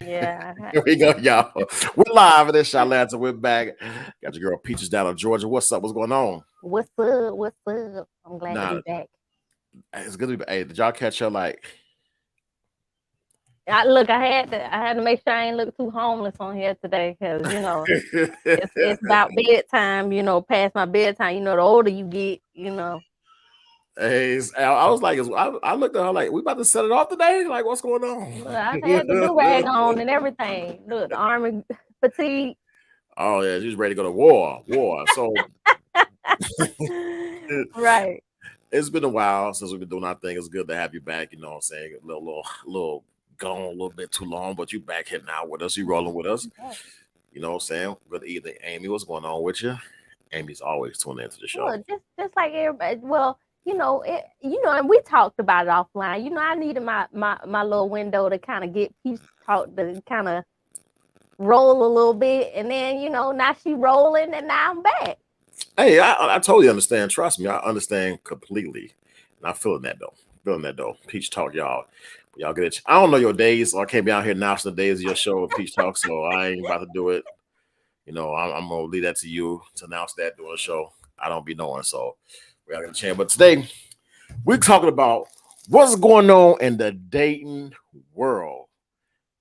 Yeah. Here we go, y'all. We're live in this ChiLanta. We're back. Got your girl Peaches down in Georgia. What's up? What's going on? What's up? What's up? I'm glad to Nah, be back. it's good to be. Hey, did y'all catch her? Like, Look, I had to make sure I ain't look too homeless on here today, because it's about bedtime. Past my bedtime. The older you get, hey, I was like, I looked at her like, we about to set it off today. Like, what's going Look, I had the do rag on and everything. Look, the army fatigue. Oh yeah, she's ready to go to war. War. So Right. it's been a while since we've been doing our thing. It's good to have you back. You know what I'm saying? A little gone a little bit too long, but you back hitting out with us. You rolling with us. You know what I'm saying? Good evening, Amy. What's going on with you? Amy's always tuning into the show. Well, just like everybody. Well, and we talked about it offline. I needed my little window to kind of get peace talk to kind of roll a little bit, and then now she rolling, and now I'm back. Hey, I totally understand. Trust me, I understand completely. And I'm feeling that though. Feeling that though. Peach Talk, y'all. Y'all get it. I don't know your days, so I can't be out here announcing the days of your show with Peach Talk, so I ain't about to do it. I'm gonna leave that to you to announce that during the show. I don't be knowing, so we gotta get a chance. But today we're talking about what's going on in the dating world.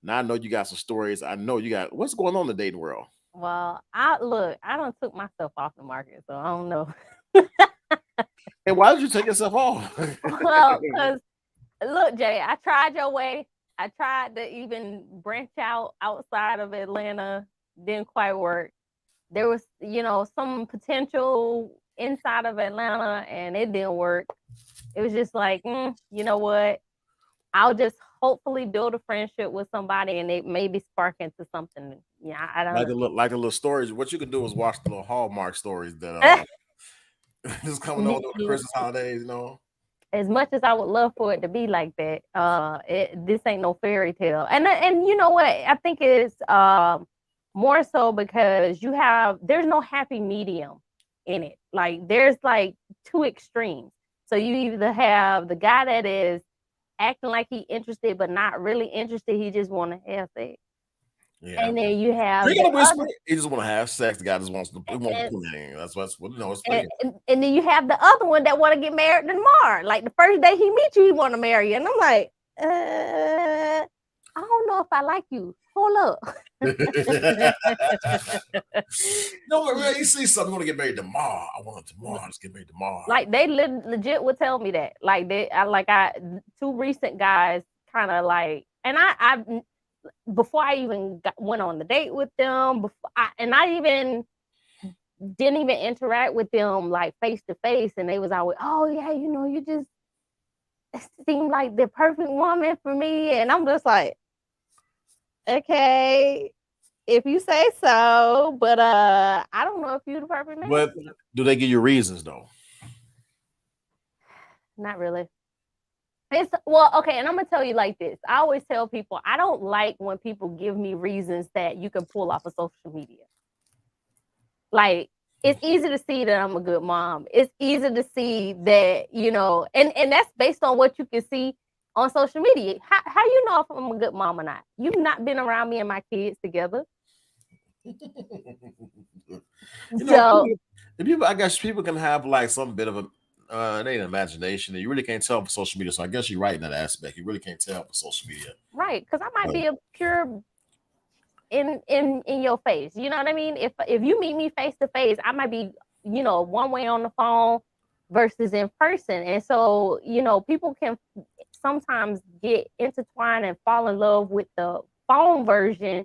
Now I know you got some stories. I know you got what's going on in the dating world. Well, I don't took myself off the market, so I don't know. And why did you take yourself off? Well, because look, Jay, I tried your way. I tried to even branch out outside of Atlanta. Didn't quite work. There was, some potential inside of Atlanta, and it didn't work. It was just like, you know what? I'll just hopefully build a friendship with somebody, and it maybe spark into something. Yeah, I don't Like the little stories. What you can do is watch the little Hallmark stories that know. is coming on during the Christmas holidays. As much as I would love for it to be like that, this ain't no fairy tale. And you know what? I think it's more so because there's no happy medium in it. Like there's like two extremes. So you either have the guy that is acting like he interested but not really interested. He just want to have sex. Yeah. And then you He have the gotta whisper. other. He just want to have sex. The guy just wants to. He wants And, to That's what it's and, free. and then you have the other one that want to get married tomorrow. Like the first day he meets you, he want to marry you. And I'm like, I don't know if I like you. Hold up. No, you see something. You want to get married tomorrow. I want it tomorrow. Let's get married tomorrow. Like they legit would tell me that. Like I two recent guys kind of like, and I before I even went on the date with them, and I even didn't even interact with them like face to face, and they was always, oh yeah, you just seem like the perfect woman for me, and I'm just like, okay, if you say so, but I don't know if you're the perfect man. But do they give you reasons though? Not really. It's well, okay, and I'm gonna tell you like this. I always tell people I don't like when people give me reasons that you can pull off of social media. Like it's easy to see that I'm a good mom. It's easy to see that, and that's based on what you can see on social media. How you know if I'm a good mom or not? You've not been around me and my kids together. You know, So people, I guess people can have like some bit of a it ain't imagination, and you really can't tell for social media. So I guess you're right in that aspect. You really can't tell for social media. right, because I might But be a pure in your face. You know what I mean? If you meet me face to face, I might be, one way on the phone versus in person. And so, people can sometimes get intertwined and fall in love with the phone version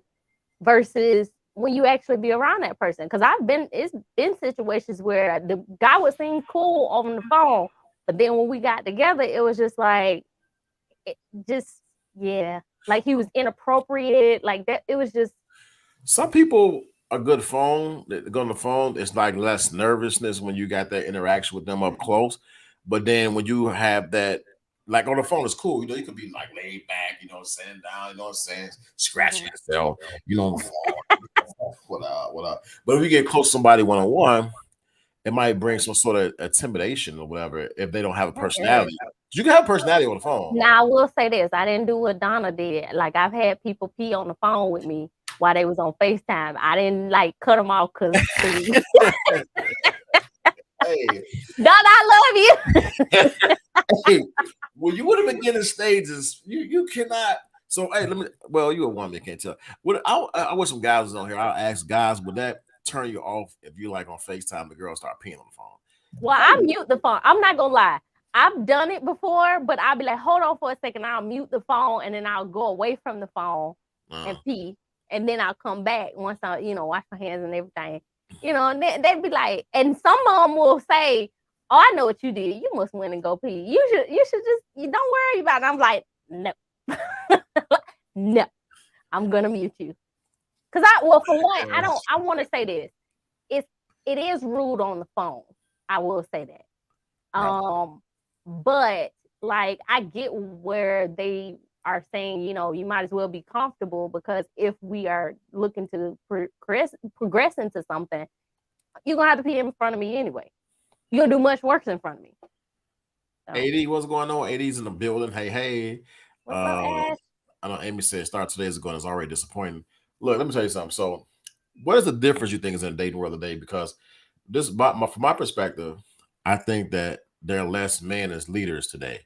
versus when you actually be around that person. Because it's been situations where the guy would seem cool on the phone, but then when we got together, it was just like, it just, yeah, like he was inappropriate, like that. It was just, some people a good phone, they go on the phone, it's like less nervousness when you got that interaction with them up close. But then when you have that, like on the phone, it's cool. You could be like laid back, sitting down, scratching mhm. yourself, on the phone. What up? What up? But if you get close to somebody one on one, it might bring some sort of intimidation or whatever if they don't have a Yes. personality. You can have a personality on the phone. Now I will say this: I didn't do what Donna did. Like I've had people pee on the phone with me while they was on FaceTime. I didn't like cut them off because Hey, Donna, I love you. hey, well, you would have been getting stages. You cannot. So hey, let me. Well, you a woman, can't tell. What I wish some guys was on here. I'll ask guys, would that turn you off if you like on FaceTime the girl start peeing on the phone? Well, How I you- mute the phone. I'm not gonna lie. I've done it before, but I'll be like, hold on for a second. I'll mute the phone and then I'll go away from the phone and Uh, pee. And then I'll come back once I, wash my hands and everything. And they'd be like, and some of them will say, oh, I know what you did. You must went and go pee. You should just, you don't worry about it. I'm like, no, no, I'm gonna mute you. Well, for one, I want to say this. It's, it is rude on the phone. I will say that. But like I get where they are saying, you might as well be comfortable because if we are looking to progress into something, you're gonna have to be in front of me anyway. You're gonna do much work in front of me. So, 80, what's going on? 80's in the building. Hey, hey. what's up, Ash? I know Amy said start 2 days ago and it's already disappointing. Look, let me tell you something. So, what is the difference you think is in the dating world today? Because from my perspective, I think that there are less men as leaders today.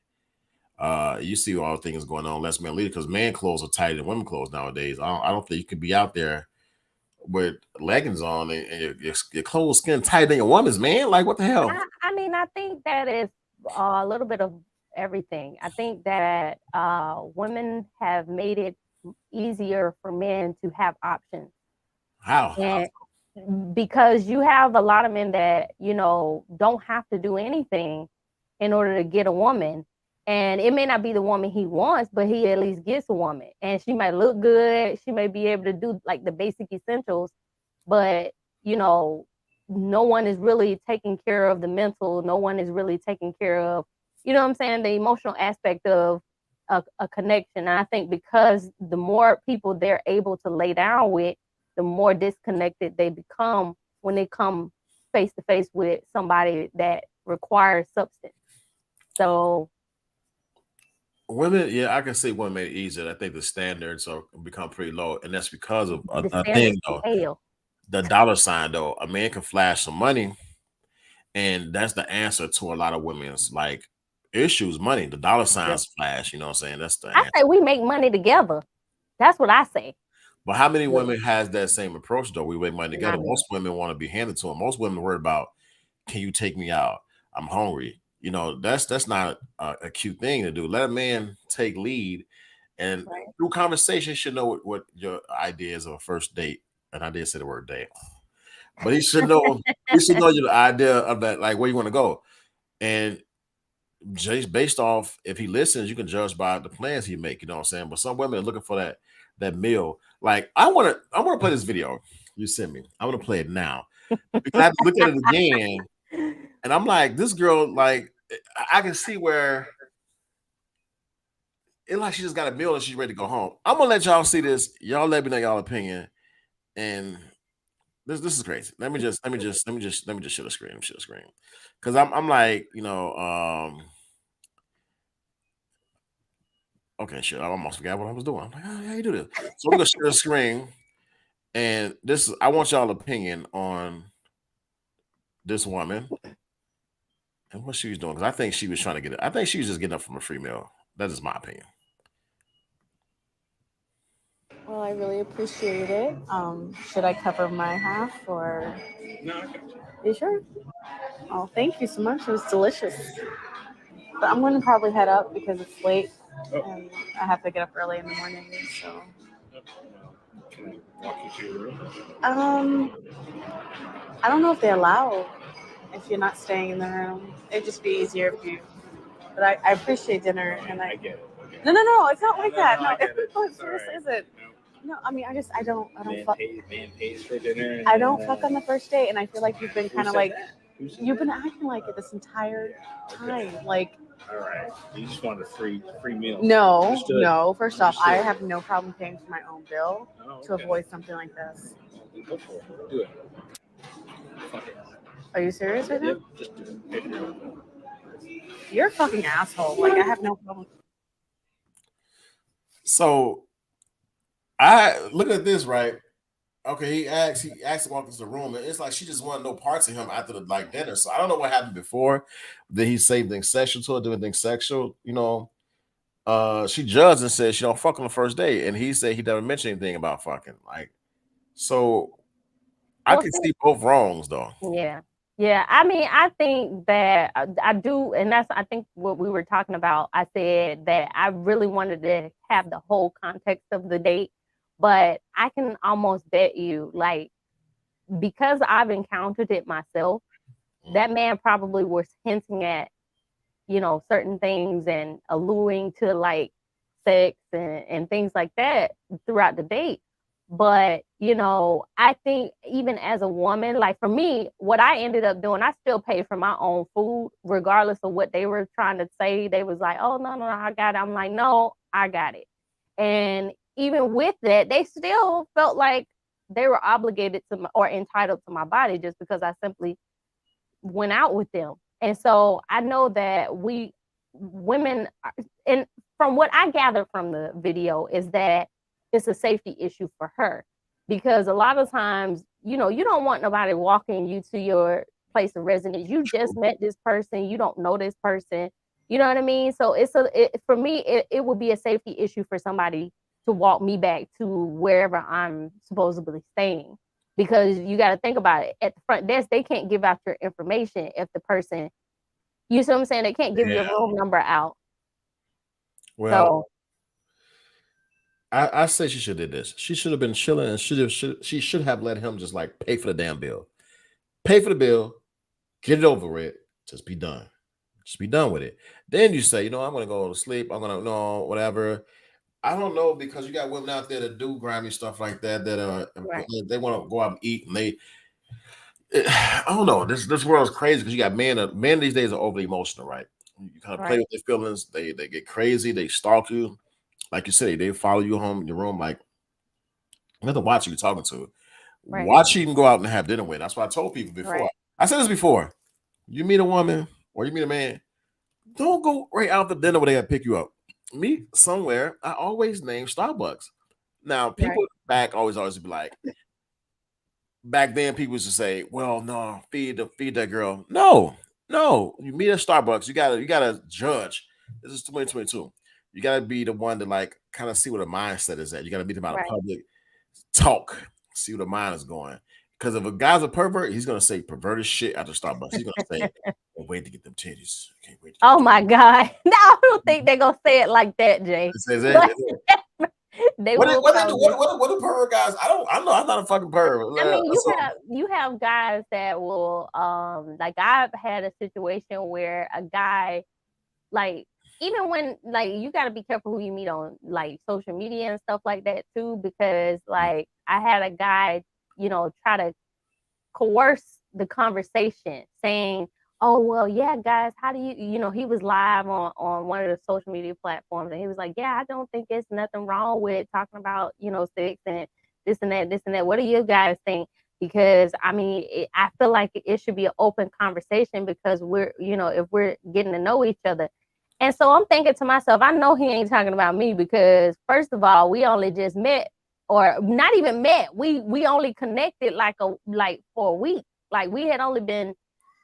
You see all the things going on, less men leaders because man clothes are tighter than women clothes nowadays. I don't think you could be out there with leggings on and your clothes skin tighter than your woman's, man. Like what the hell? I mean, I think that is a little bit of everything. I think that women have made it easier for men to have options. How? And because you have a lot of men that, don't have to do anything in order to get a woman. And it may not be the woman he wants, but he at least gets a woman. And she might look good. She may be able to do like the basic essentials, but, you know, no one is really taking care of the mental. No one is really taking care of, what I'm saying, the emotional aspect of a connection. And I think because the more people they're able to lay down with, the more disconnected they become when they come face to face with somebody that requires substance. So Women, yeah, I can see women made it easier. I think the standards are become pretty low, and that's because of the a standards thing from though. hell. The dollar sign though. A man can flash some money, and that's the answer to a lot of women's like issues. Money, the dollar Yeah. signs flash. You know what I'm saying? That's the I answer. say we make money together. That's what I say. But how many But women has that same approach though? We make money together. not me. Most women want to be handed to them. Most women worried about, can you take me out? I'm hungry. You know, that's not a cute thing to do. Let a man take lead, and Right. through conversation, he should know what your ideas of a first date. And I did say the word date, but he should know. He should know your idea of that, like where you want to go, and just based off if he listens, you can judge by the plans he make. You know what I'm saying? But some women are looking for that meal. Like I want to play this video you sent me. I want to play it now because I have to look at it again, and I'm like, this girl, like I can see where it like she just got a meal and she's ready to go home. I'm gonna let y'all see this. Y'all let me know y'all opinion. And this is crazy. Let me just share the screen. Share the screen. Cause I'm like, okay, shit. I almost forgot what I was doing. I'm like, how you do this? So we're gonna share the screen. And this is I want y'all opinion on this woman and what she was doing. Because I think she was trying to get it. I think she was just getting up from a free meal. That is my opinion. Well, I really appreciate it. Should I cover my half or? No, I got you. You sure? Oh, thank you so much. It was delicious. But I'm going to probably head up because it's late and I have to get up early in the morning. So, Can I walk you to your room? um, I don't know if they allow if you're not staying in the room. It'd just be easier if you. But I appreciate dinner and I get it. Okay. No, it's not like that. No, I No, get it. no, It's all seriously, right. is it? No, I mean, I don't fuck. Man pays for dinner. I don't fuck on the first date, and I feel like you've been kind of like you've been that? acting like it this entire Okay. time. Like, All right. You just wanted a free meal. no, Understood. no. First off, I Understood. have no problem paying for my own bill Oh, to okay. avoid something like this. Go for it. Do it. Fuck it. Are you serious right now? Yep, just pay for your own bill. You're a fucking asshole. Like I have no problem. So I look at this, right? Okay, he asked to walk into the room, and it's like she just wanted no parts of him after the like dinner. So I don't know what happened before. Did he say anything sexual to her, do anything sexual? You know, she judged and said she don't fuck on the first day, and he said he never mentioned anything about fucking. Like, so I Well, can see, see both wrongs though. yeah. Yeah. I mean, I think that I do, and that's I think what we were talking about. I said that I really wanted to have the whole context of the date, but I can almost bet you, like, because I've encountered it myself, that man probably was hinting at, certain things and alluding to like sex and things like that throughout the date. But, I think even as a woman, like for me, what I ended up doing, I still paid for my own food, regardless of what they were trying to say. They was like, oh, no, I got it. I'm like, no, I got it. And even with that, they still felt like they were obligated to or entitled to my body just because I simply went out with them. And so I know that we women, and from what I gathered from the video, is that it's a safety issue for her because a lot of times, you don't want nobody walking you to your place of residence. You just met this person, you don't know this person. You know what I mean? So for me, it would be a safety issue for somebody to walk me back to wherever I'm supposedly staying, because you got to think about it. At the front desk, they can't give out your information if the person, you see what I'm saying? They can't give your room number out. Well, so, I say she should have did this. She should have been chilling, and she should have let him just like pay for the damn bill. Pay for the bill, get it over with, just be done. Just be done with it. Then you say, I'm gonna go to sleep. I'm gonna whatever. I don't know, because you got women out there that do grimy stuff like that right. They want to go out and eat, and I don't know. This world's crazy because you got men these days are overly emotional, right? You kind of play with their feelings. They get crazy. They stalk you, like you say. They follow you home in your room. Like, you have to watch who you're talking to. Right. Watch who you can go out and have dinner with. That's what I told people before. Right. I said this before. You meet a woman or you meet a man, don't go right out the dinner where they have to pick you up. Meet somewhere. I always name Starbucks. Now, people back always be like, back then people used to say, well, no, feed that girl. No, you meet at Starbucks, you gotta judge. This is 2022. You gotta be the one to like kind of see where the mindset is at. You gotta meet them out of public, talk, see where the mind is going. Because if a guy's a pervert, he's gonna say perverted shit after Starbucks. He's gonna say, can't wait to get them titties. Can't wait. Oh my God. No, I don't think they're gonna say it like that, Jay. What do pervert guys? I'm not a fucking pervert. I mean, you have guys that will like, I've had a situation where a guy, like, even when, like, you got to be careful who you meet on like social media and stuff like that too, because like I had a guy, try to coerce the conversation, saying, oh, well, yeah, guys, how do you, he was live on one of the social media platforms, and he was like, yeah, I don't think there's nothing wrong with talking about, sex and this and that. What do you guys think? Because I mean, I feel like it should be an open conversation, because we're, if we're getting to know each other. And so I'm thinking to myself, I know he ain't talking about me, because first of all, we only just met, or not even met. We only connected like for a week. Like, we had only been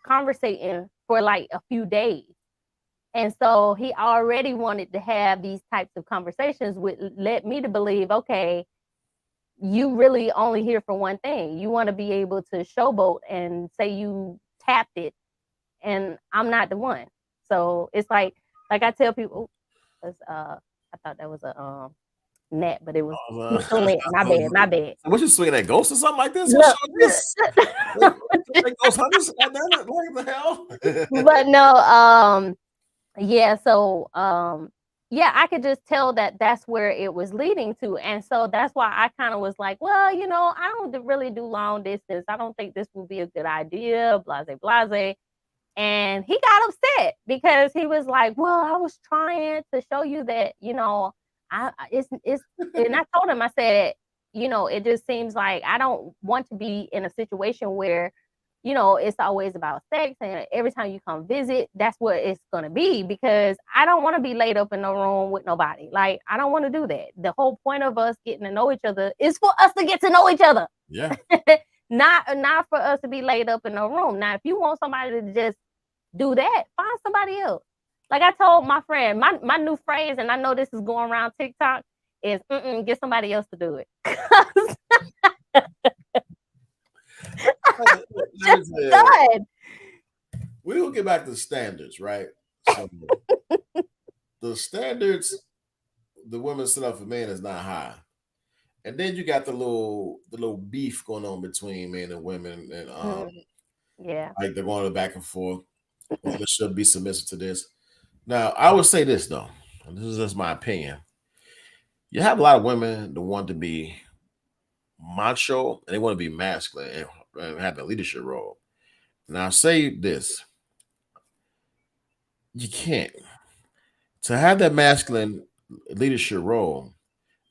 conversating for like a few days. And so he already wanted to have these types of conversations, which led me to believe, okay, you really only here for one thing. You want to be able to showboat and say you tapped it, and I'm not the one. So it's like I tell people, I thought that was a net, but it was my bad. What, you swinging at ghosts or something like this? Ghost hunters? Like the hell? But no, yeah. So yeah, I could just tell that that's where it was leading to, and so that's why I kind of was like, well, I don't really do long distance. I don't think this would be a good idea. Blase. And he got upset because he was like, well, I was trying to show you that, it's and I told him, I said, it just seems like I don't want to be in a situation where it's always about sex, and every time you come visit, that's what it's gonna be, because I don't want to be laid up in no room with nobody. Like, I don't want to do that. The whole point of us getting to know each other is for us to get to know each other. Yeah. Not for us to be laid up in no room. Now, if you want somebody to just do that, find somebody else. Like I told my friend, my new phrase, and I know this is going around TikTok, is get somebody else to do it. Just done. We will get back to the standards, right? So the standards the women set up for men is not high. And then you got the little beef going on between men and women, and yeah, like they're going back and forth. Women should be submissive to this. Now, I would say this though, and this is just my opinion. You have a lot of women that want to be macho and they want to be masculine and have a leadership role. Now, I say this: you can't to have that masculine leadership role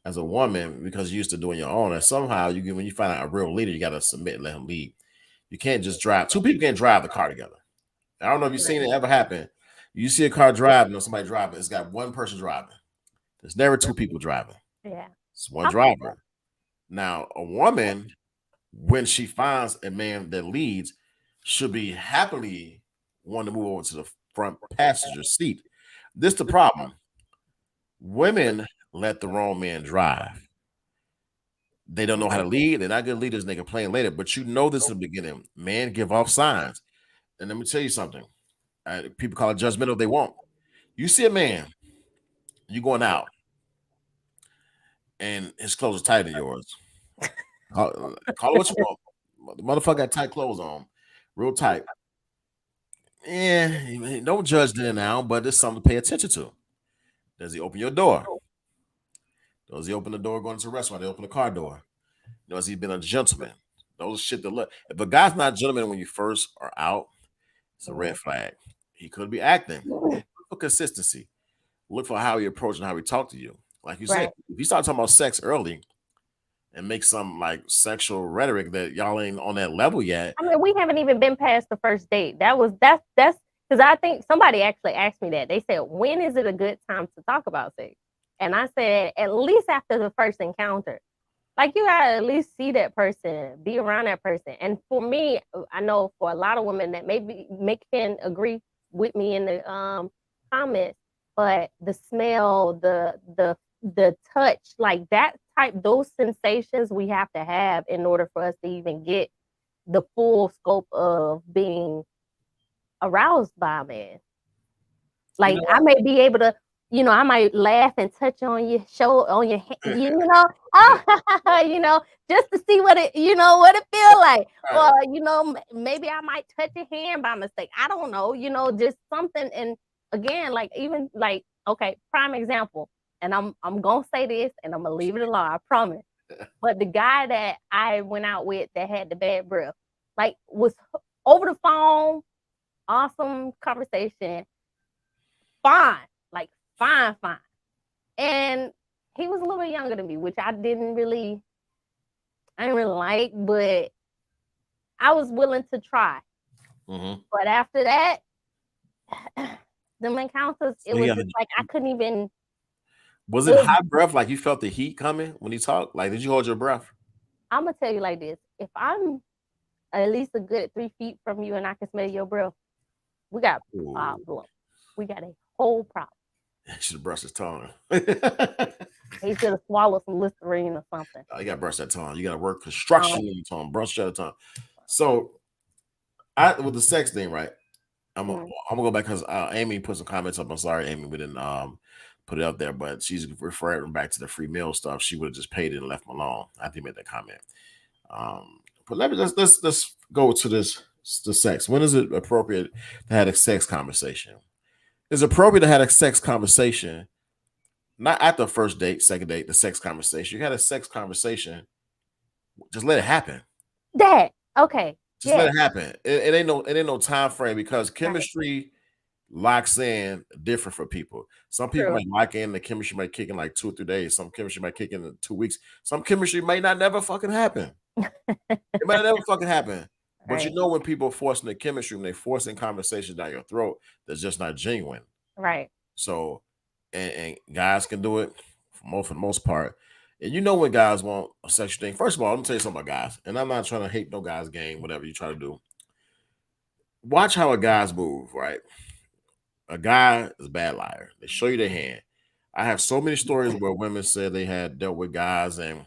as a woman because you're used to doing your own. And somehow when you find out a real leader, you got to submit and let him lead. You can't just drive. Two people can't drive the car together. I don't know if you've seen it ever happen. You see a car driving or somebody driving, it's got one person driving. There's never two people driving. Yeah. It's one driver. Now, a woman, when she finds a man that leads, should be happily wanting to move over to the front passenger seat. This is the problem. Women let the wrong man drive. They don't know how to lead. They're not good leaders, and they complain later. But you know this in the beginning. Men give off signs. And let me tell you something. People call it judgmental if they won't. You see a man, you going out, and his clothes are tighter than yours. Call it what you want. The motherfucker got tight clothes on, real tight. Yeah, don't judge there now, but it's something to pay attention to. Does he open your door? Does he open the door going to the restaurant? They open the car door. Has he been a gentleman? Those shit that look. If a guy's not a gentleman when you first are out, it's a red flag. He could be acting. Look for consistency. Look for how he approach and how he talk to you. Like you said, if you start talking about sex early and make some like sexual rhetoric that y'all ain't on that level yet. I mean, we haven't even been past the first date. That's because I think somebody actually asked me that. They said, when is it a good time to talk about sex? And I said, at least after the first encounter. Like, you gotta at least see that person, be around that person. And for me, I know for a lot of women that maybe can agree with me in the comments, but the smell, the touch, like that type, those sensations we have to have in order for us to even get the full scope of being aroused by a man. Like, I may be able to, I might laugh and touch on your shoulder, on your hand, just to see what it feel like. Or, maybe I might touch a hand by mistake. I don't know, just something. And again, like, even like, okay, prime example. And I'm gonna say this and I'm gonna leave it alone, I promise. But the guy that I went out with that had the bad breath, like, was over the phone, awesome conversation, fine. Fine. And he was a little younger than me, which I didn't really like, but I was willing to try. Mm-hmm. But after that, them encounters, it was just like I couldn't even. Was it hot breath? Like you felt the heat coming when you talked? Like, did you hold your breath? I'm gonna tell you like this: if I'm at least a good 3 feet from you and I can smell your breath, we got a problem. We got a whole problem. He should have brushed his tongue. He should have swallowed some Listerine or something. You got to brush that tongue. You got to work construction in your tongue. Brush that tongue. So, with the sex thing, right? I'm gonna go back because Amy put some comments up. I'm sorry, Amy, we didn't put it up there, but she's referring back to the free meal stuff. She would have just paid it and left them alone. I think made that comment. But let's go to the sex. When is it appropriate to have a sex conversation? It's appropriate to have a sex conversation, not at the first date, second date, the sex conversation. You had a sex conversation, just let it happen. Okay. Just let it happen. It ain't no time frame because chemistry locks in different for people. Some people might lock in, the chemistry might kick in like 2 or 3 days. Some chemistry might kick in 2 weeks. Some chemistry may not never fucking happen. It might never fucking happen. But you Right. know when people are forcing the chemistry, when they forcing conversations down your throat, that's just not genuine. Right. So, and guys can do it for the most part. And you know when guys want a sexual thing. First of all, let me tell you something about guys. And I'm not trying to hate no guys game, whatever you try to do. Watch how a guys move, right? A guy is a bad liar. They show you their hand. I have so many stories where women said they had dealt with guys and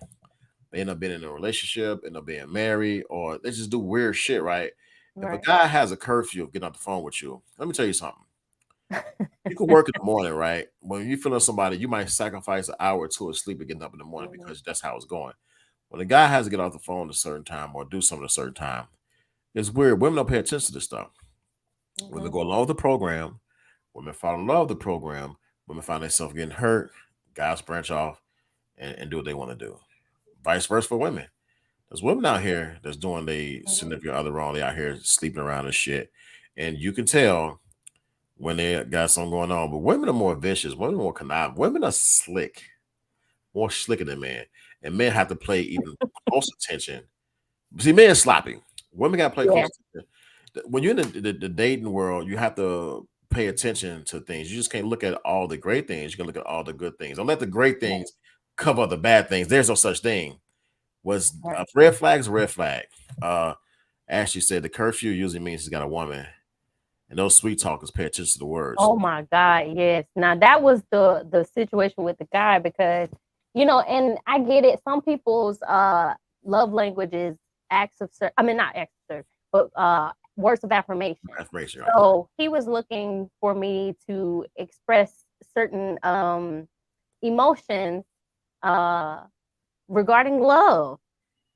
they end up being in a relationship, end up being married, or they just do weird shit, right? If a Right. guy has a curfew of getting off the phone with you, let me tell you something. You can work in the morning, right? When you feeling somebody, you might sacrifice an hour or two of sleep and getting up in the morning Mhm. because that's how it's going. When a guy has to get off the phone at a certain time or do something at a certain time, it's weird. Women don't pay attention to this stuff. Women Mhm. go along with the program. Women fall in love with the program. Women find themselves getting hurt. Guys branch off and do what they want to do. Vice versa for women. There's women out here that's doing they Mhm. significant other wrong. They out here sleeping around and shit. And you can tell when they got something going on. But women are more vicious. Women are more conniving. Women are slick, more slicker than men. And men have to play even close attention. See, men sloppy. Women got to play Yeah. close attention. When you're in the dating world, you have to pay attention to things. You just can't look at all the great things. You can look at all the good things. Don't let the great Right. things cover the bad things. There's no such thing. Was Right. red flag's a red flag. Uh, Ashley said the curfew usually means he's got a woman, and those sweet talkers pay attention to the words. Oh my God, yes. Now that was the situation with the guy because and I get it. Some people's love language is acts of I mean not acts of service, but words of affirmation. Affirmation, right? So he was looking for me to express certain emotions uh regarding love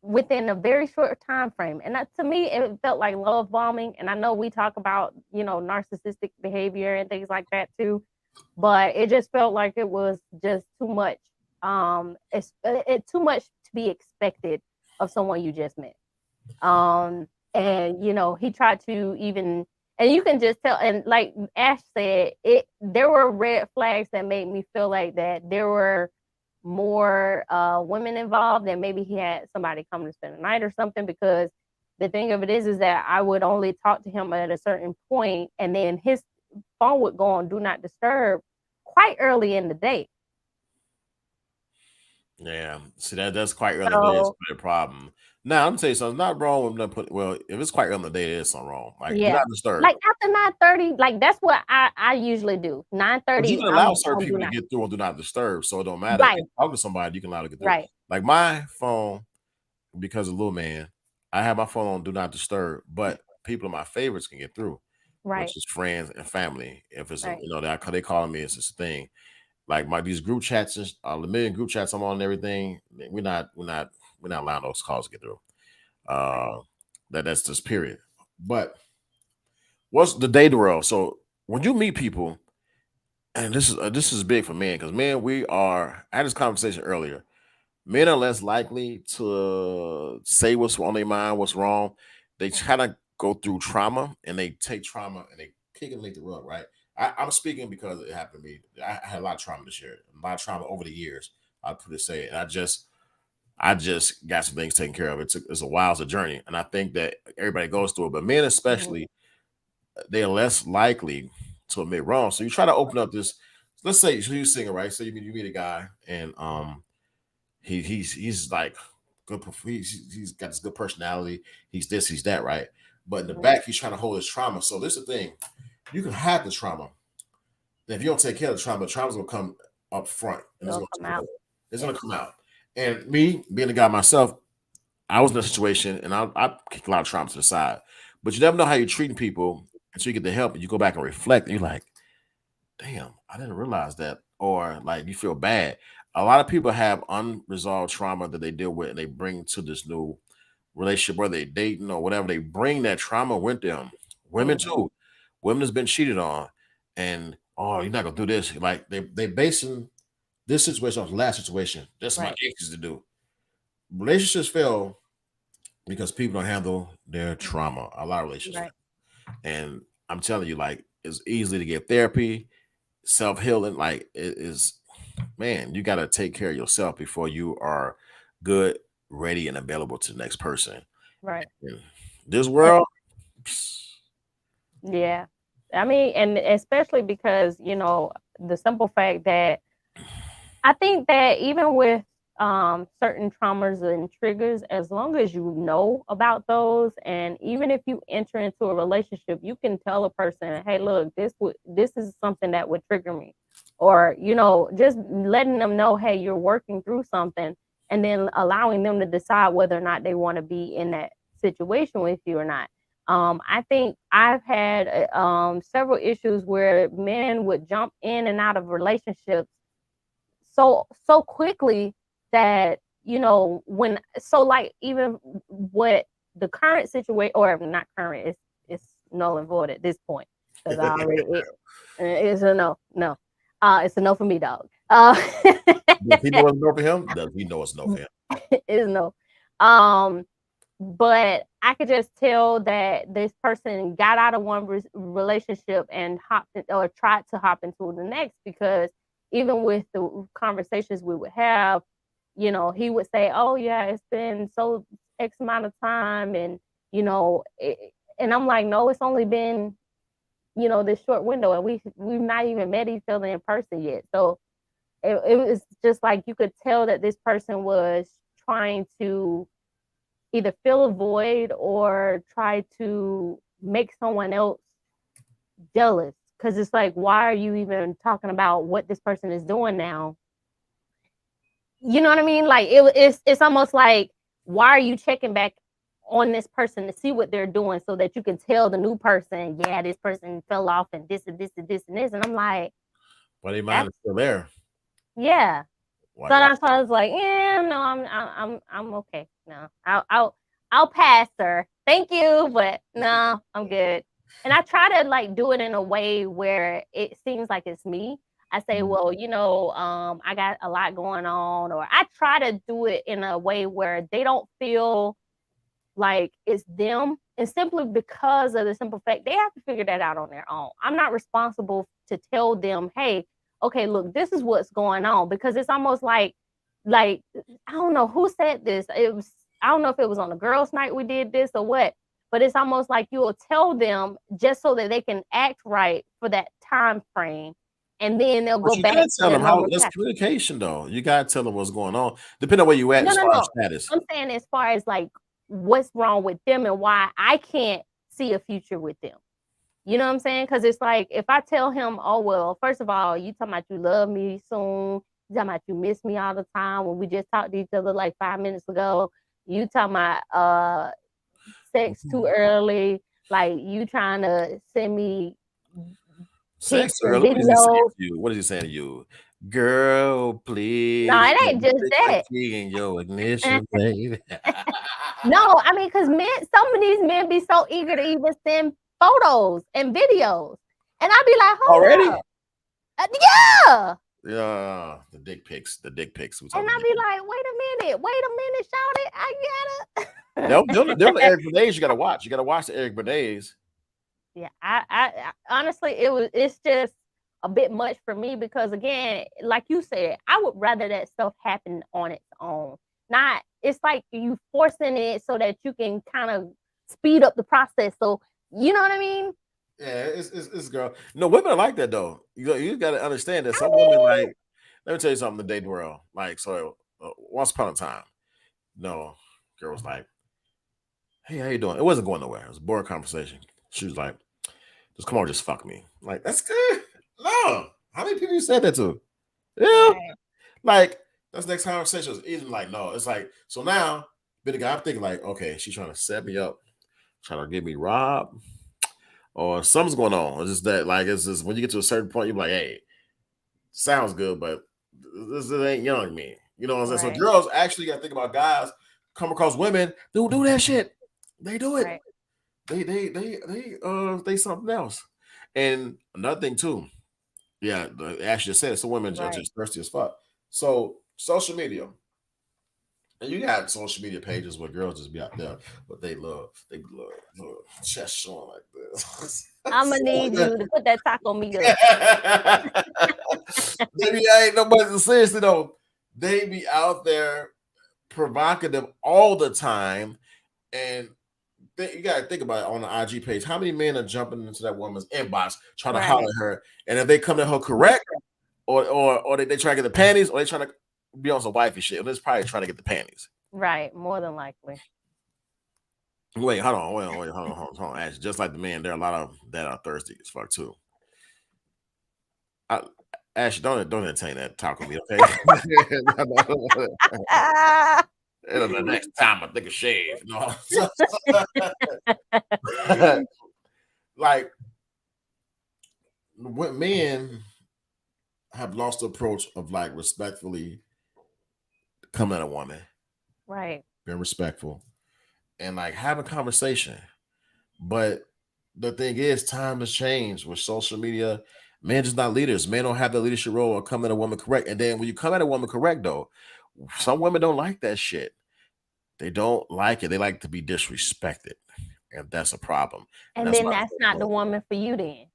within a very short time frame. And that, to me, it felt like love bombing. And I know we talk about, narcissistic behavior and things like that too, but it just felt like it was just too much. It too much to be expected of someone you just met. And he tried to even, and you can just tell. And like Ash said, there were red flags that made me feel like that there were more women involved, and maybe he had somebody come to spend the night or something. Because the thing of it is that I would only talk to him at a certain point, and then his phone would go on do not disturb quite early in the day. Yeah. See that's quite early in the day. It's So quite a problem. Now I'm gonna tell you something. It's not wrong with them put. Well, if it's quite early in the day, there's something wrong. Like do yeah, not disturb. like after 9:30, like that's what I usually do. nine But you thirty, can I'm allow certain on do people to not. get through on do not disturb, so it don't matter. If Right, you talk to somebody, you can allow to get through. right, Like my phone, because of little man, I have my phone on do not disturb, but people of my favorites can get through, right, which is friends and family. If it's a, right, they calling me, it's this thing. Like my these group chats, the million group chats I'm on and everything. We're not allowing those calls to get through. right. Uh, that's just period. But what's the data world? So when you meet people, and this is big for men because men we are. I had this conversation earlier. Men are less likely to say what's on their mind, what's wrong. They kind of go through trauma and they take trauma and they kick it underneath the rug, right? I'm speaking because it happened to me. I had a lot of trauma this year, a lot of trauma over the years. I put it say, and I just got some things taken care of. It's a while, it's a journey, and I think that everybody goes through it, but men Mhm. especially, they're less likely to admit wrong. So you try to open up this. Let's say you're singing, right? So you meet a guy and he's like good. He's got this good personality. He's this, he's that, right? But in the Mhm. back, he's trying to hold his trauma. So this is the thing: you can hide the trauma. And if you don't take care of the trauma's gonna come up front, and it's It'll gonna come take out. over. It's Yeah. gonna come out. And me being a guy myself, I was in a situation, and I kicked a lot of trauma to the side. But you never know how you're treating people until you get the help, and you go back and reflect. And you're like, damn, I didn't realize that. Or like you feel bad. A lot of people have unresolved trauma that they deal with and they bring to this new relationship, whether they dating or whatever. They bring that trauma with them. Women Mhm. too. Women has been cheated on. And oh, you're not gonna do this. Like they basing this situation off the last situation. That's my Right, exes to do. Relationships fail because people don't handle their trauma. A lot of relationships right, fail. And I'm telling you, like, it's easy to get therapy, self-healing, like it is. Man, you got to take care of yourself before you are good, ready, and available to the next person. right. And This world, Yeah. I mean, and especially because, the simple fact that I think that even with certain traumas and triggers, as long as you know about those, and even if you enter into a relationship, you can tell a person, "Hey, look, this is something that would trigger me," or just letting them know, "Hey, you're working through something," and then allowing them to decide whether or not they want to be in that situation with you or not. I think I've had several issues where men would jump in and out of relationships so quickly that when like even what the current situation, or not current, it's null and void at this point because I already it's a no, it's a no for me, dog. does he know it's no for him? Does he know it's no for him? It's no. um but I could just tell that this person got out of one relationship and hopped or tried to hop into the next, because even with the conversations we would have, he would say, "Oh yeah, it's been so X amount of time," and and I'm like, "No, it's only been this short window, and we've not even met each other in person yet." So it was just like you could tell that this person was trying to either fill a void or try to make someone else jealous, because it's like, why are you even talking about what this person is doing now? You know what I mean? Like it's almost like, why are you checking back on this person to see what they're doing so that you can tell the new person, yeah, this person fell off and this and this and this and this. And I'm like, But their mind that's is still there. yeah. Why? So that's why I was like, yeah, no, I'm okay. No, I'll pass, sir. Thank you, but no, I'm good. And I try to like do it in a way where it seems like it's me. I say, well, I got a lot going on, or I try to do it in a way where they don't feel like it's them, and simply because of the simple fact they have to figure that out on their own. I'm not responsible to tell them, hey, okay, look, this is what's going on, because it's almost like I don't know who said this. I don't know if it was on the girls' night we did this or what, but it's almost like you'll tell them just so that they can act right for that time frame, and then they'll But go you back gotta to tell their them how. normal That's path. communication, though. You gotta tell them what's going on, depending on where you at No, as no, far as no. status. I'm saying as far as like what's wrong with them and why I can't see a future with them. You know what I'm saying? Because it's like, if I tell him, oh well, first of all, you talking about you love me soon, you talking about you miss me all the time when we just talked to each other like 5 minutes ago. You talking about sex too early, like you trying to send me Sex pics and early. What is he saying videos. to you? What is he saying to you? Girl, No, please it let ain't me just stick my that. key in your ignition, baby. No, I mean, because some of these men be so eager to even send photos and videos. And I'd be like, hold Already? up. Yeah. Yeah, the dick pics. The dick pics. We And talking I'd dick be pics. like, wait a minute, shout it. I Them gotta. Eric Bernays you gotta watch. You gotta watch the Eric Bernays. Yeah, honestly, it's just a bit much for me, because again, like you said, I would rather that stuff happen on its own. Not, it's like you forcing it so that you can kind of speed up the process. So you know what I mean? Yeah, it's girl. No, women are like that though. You got to understand that I some women mean, like. Let me tell you something. The dating world, like so. Once upon a time, no girl was like, "Hey, how you doing?" It wasn't going nowhere. It was a boring conversation. She was like, "Just come on, just fuck me." Like that's good. No, how many people you said that to? Yeah, right, like that's the next conversation. Was even like no. It's like so now. Been the guy. I'm thinking like, okay, she's trying to set me up, trying to get me robbed, or something's going on. It's just that like it's just when you get to a certain point, you're like, hey, sounds good, but this ain't young me. You know what I'm saying? So right, girls actually got to think about guys come across women do that shit. They do it. right, They something else. And another thing too, yeah, Ash just said it. Some women are right. just thirsty as fuck. So social media, and you got social media pages where girls just be out there, but they love chest showing like this. I'm gonna need So, you to put that taco meat up. Maybe I ain't nobody seriously though. They be out there provocative all the time, and you gotta think about it on the IG page. How many men are jumping into that woman's inbox trying to holler Right. at her, and if they come to her correct, or they try to get the panties, or they trying to be on some wifey shit, and it's probably trying to get the panties. Right. More than likely. Wait, hold on, hold on. Actually, just like the men, there are a lot of them that are thirsty as fuck too. I, Ashley, don't entertain that talk with me, okay? The next time I think of shave. No. Like when men have lost the approach of like respectfully coming at a woman, Right. being respectful, and like having a conversation. But the thing is, time has changed with social media. Men just not leaders. Men don't have the leadership role or come at a woman correct. And then when you come at a woman correct, though, some women don't like that shit. They don't like it. They like to be disrespected, and that's a problem. And And that's then why. that's not the woman for you then.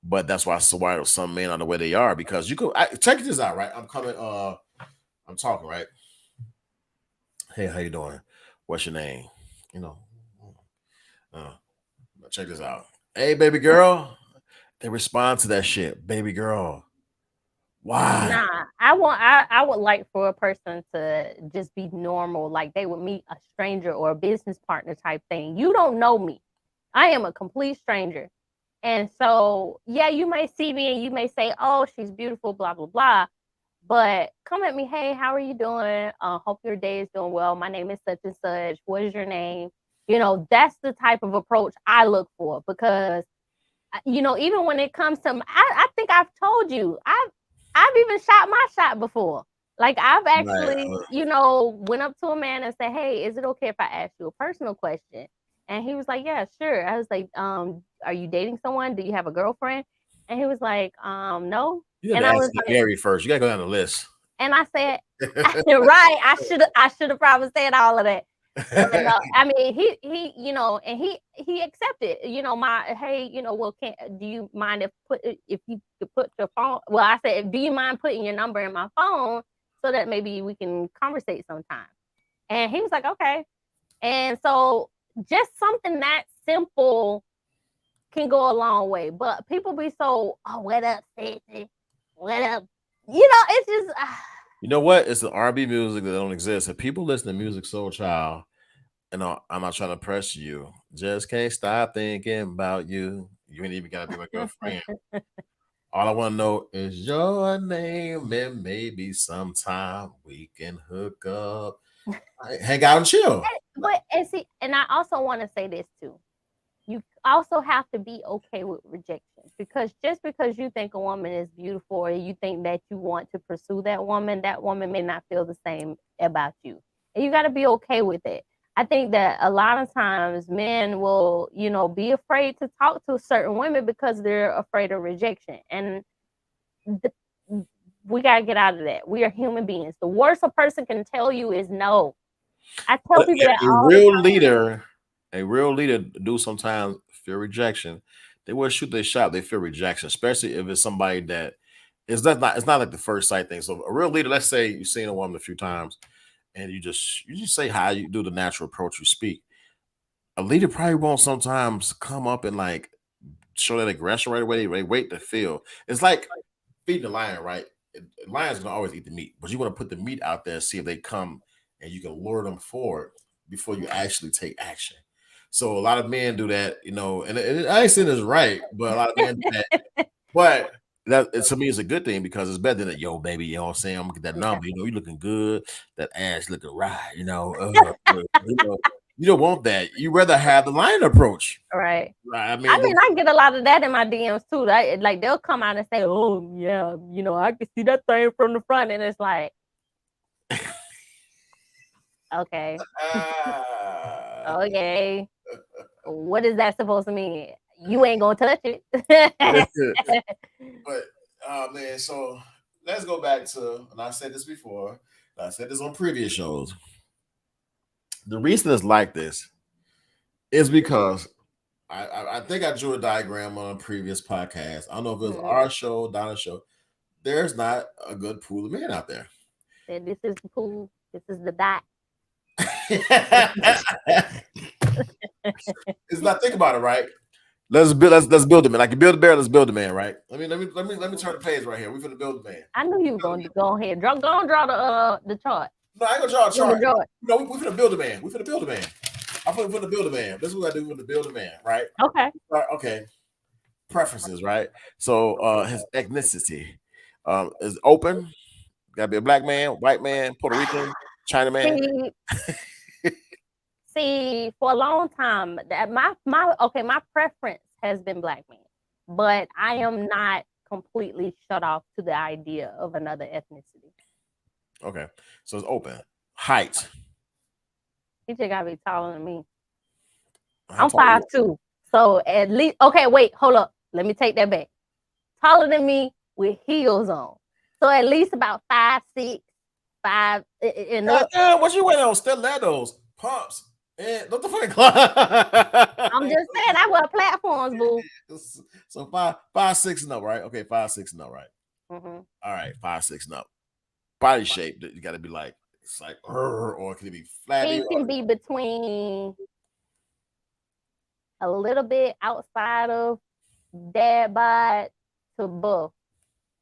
But that's why some men are the way they are because you could check this out, right? I'm coming. I'm talking, right? Hey, how you doing? What's your name? You know. Uh, Check this out. Hey, baby girl. They respond to that shit, baby girl. Why? Nah, I would like for a person to just be normal, like they would meet a stranger or a business partner type thing. You don't know me. I am a complete stranger. And so, yeah, you may see me and you may say, "Oh, she's beautiful, blah blah blah." But come at me, "Hey, how are you doing? Hope your day is doing well. My name is such and such. What is your name?" That's the type of approach I look for because even when it comes to, I think I've told you, I've even shot my shot before. Like I've Right. actually, went up to a man and said, "Hey, is it okay if I ask you a personal question?" And he was like, "Yeah, sure." I was like, "Are you dating someone? Do you have a girlfriend?" And he was like, "No." You got And to I ask was you like, married first. You got to go down the list. and I said, right, I should have probably said all of that. But no, I mean, and he accepted, my, hey, well, can do you mind if you could put your phone? Well, I said, do you mind putting your number in my phone so that maybe we can conversate sometime? And he was like, okay. And so just something that simple can go a long way. But people be so, oh, what up, sexy? What up? It's just You know what? It's the R&B music that don't exist. If people listen to music soul child, and I'm not trying to press you, just can't stop thinking about you. You ain't even gotta be my girlfriend. All I want to know is your name, and maybe sometime we can hook up, hang out, and chill. but and see, and I also want to say this too. You also have to be okay with rejection because just because you think a woman is beautiful or you think that you want to pursue that woman may not feel the same about you. And you got to be okay with it. I think that a lot of times men will, be afraid to talk to certain women because they're afraid of rejection. And th- we got to get out of that. We are human beings. The worst a person can tell you is no. I tell But people that a all the real time. leader, a real leader do sometimes fear rejection. They will shoot their shot. They fear rejection, especially if it's somebody that is that not. It's not like the first sight thing. So a real leader, let's say you've seen a woman a few times, and you just say hi. You do the natural approach. You speak. A leader probably won't sometimes come up and like show that aggression right away. They wait to feel. It's like feeding the lion, right? Lions gonna always eat the meat, but you want to put the meat out there, see if they come, and you can lure them forward before you actually take action. So a lot of men do that, and I ain't saying it's right, but a lot of men do that. But to me, it's a good thing because it's better than yo, baby. You know what I'm saying? I'm gonna get that Yeah, number. You looking good. That ass looking right. You don't want that. You rather have the lion approach, right. right? I I mean, mean, I get a lot of that in my DMs too. Like they'll come out and say, "Oh yeah, I can see that thing from the front," and it's like, okay, ah. okay, what is that supposed to mean? You ain't gonna touch it. But man, so let's go back to, and I said this before, I said this on previous shows. The reason it's like this is because I think I drew a diagram on a previous podcast. I don't know if it was Mhm. our show, Donna's show. There's not a good pool of men out there. Said this is the pool. This is the dot. It's not. Think about it, right? Let's build a man. Like you build a bear, let's build a man, right? Let me turn the page right here. We're gonna build a man. I knew you were going to go ahead. Go and draw the chart. No, I ain't gonna draw a chart. Draw it. No, we're gonna build a man. We're gonna build a man. I'm gonna build a man. This is what I do. We're gonna build a man, right? Okay. Okay. Preferences, right? So his ethnicity is open. Gotta be a black man, white man, Puerto Rican, Chinaman. See, for a long time, that my preference has been black man, but I am not completely shut off to the idea of another ethnicity. Okay, so it's open. Height. He just gotta be taller than me. I'm 5'2", so at least. Okay, wait, hold up. Let me take that back. Taller than me with heels on, so at least about 5'6", 5. And what you wearing on stilettos, pumps? And what the fuck? I'm just saying I wear platforms, boo. So 5'6" and up, right? Okay, 5'6" and up, right? Mm-hmm. All right, 5'6" and up. Body shape, you got to be like it's like, or can it be flabby? He can be between a little bit outside of dad bod to buff.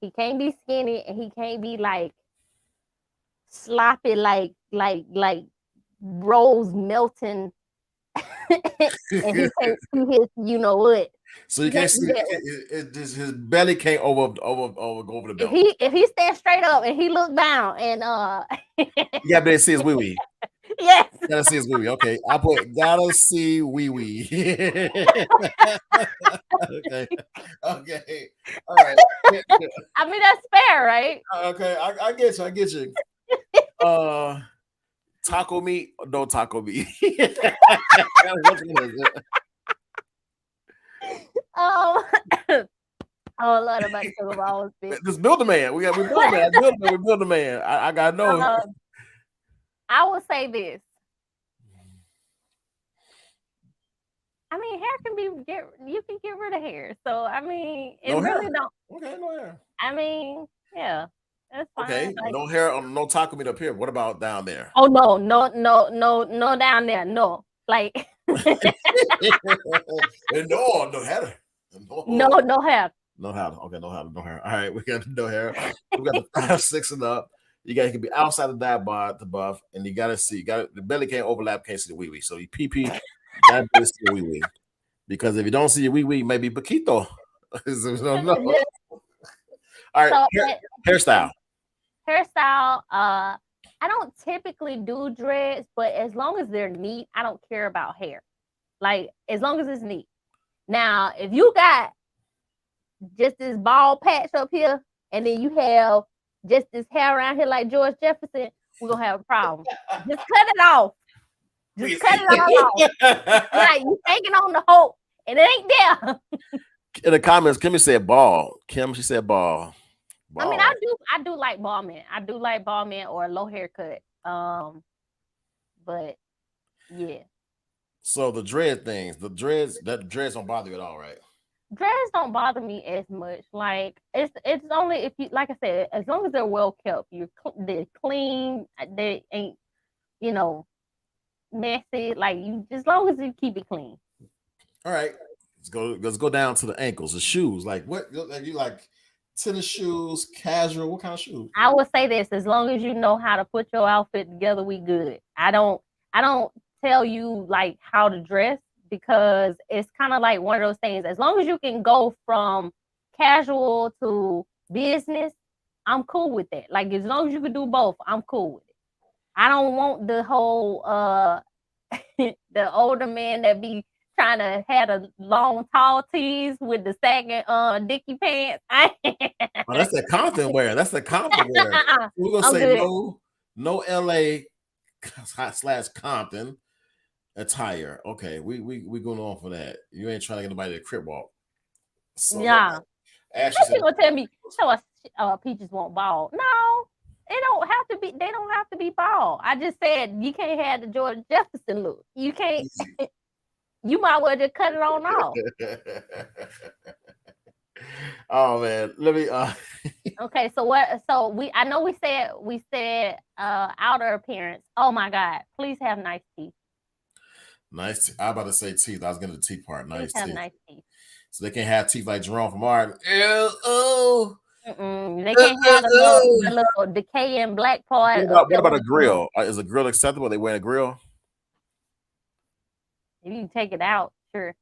He can't be skinny, and he can't be like sloppy, like Rose melting. And he can't see his, you know what. So you can't see his belly can't go over the belt. If he stands straight up and he look down and you gotta be able to see his wee wee. Yes. Gotta see his wee wee. Okay. I put gotta see wee wee. Okay. Okay. All right. I mean that's fair, right? Okay, I get you. I get you. Taco meat or no taco meat? Oh Lord, I'm about to talk about Just build a man. We build a man. We build a man. I gotta know. I will say this. I mean, hair can be you can get rid of hair. So I mean, it really don't. Okay, no hair. I mean, yeah, that's fine. Okay, like, no hair on no taco meat up here. What about down there? Oh no down there. No, like no hair. No hair. No hair. Okay, no hair. All right, we got no hair. We got the 5'6" and up. You can be outside of that bar to buff, and you gotta see. The belly can't overlap, can't see the wee wee. So you pee. That is the wee wee. Because if you don't see your wee wee, maybe Paquito. No. All right, so, hairstyle. I don't typically do dreads, but as long as they're neat, I don't care about hair. Like as long as it's neat. Now, if you got just this bald patch up here, and then you have just this hair around here like George Jefferson, we're gonna have a problem. Just cut it off. Just cut it all off. Like you taking on the hope, and it ain't there. In the comments, Kimmy said ball. Kim, she said ball. I mean, I do like ball man. I do like ball man or a low haircut. But yeah. So the dread things, the dreads don't bother you at all, right? Dreads don't bother me as much. Like it's only if you, like I said, as long as they're well kept, they're clean, they ain't, messy. Like you, as long as you keep it clean. All right, let's go down to the ankles. The shoes, like what? Like you like tennis shoes, casual? What kind of shoes? I would say this: as long as you know how to put your outfit together, we good. I don't tell you like how to dress, because it's kind of like one of those things. As long as you can go from casual to business, I'm cool with that. Like as long as you can do both, I'm cool with it. I don't want the whole the older man that be trying to have a long tall tees with the sagging dicky pants. That's the Compton wear. That's the Compton wear. We're gonna say no LA / Compton attire. Okay, we going on for that. You ain't trying to get nobody to crip walk. So, yeah. Ashley gonna tell me Peaches won't ball. No, they don't have to be. They don't have to be bald. I just said you can't have the George Jefferson look. You can't. You might well just cut it on off. Oh man, let me. Okay, so what? So I know we said outer appearance. Oh my God, please have nice teeth. Nice. I about to say teeth. I was getting the teeth part. Nice Teeth have teeth. nice teeth. So they can't have teeth like Jerome from Martin. Oh. They can't have the little decaying black part. What about a grill? Is a grill acceptable? They wear a grill? If you can take it out, sure.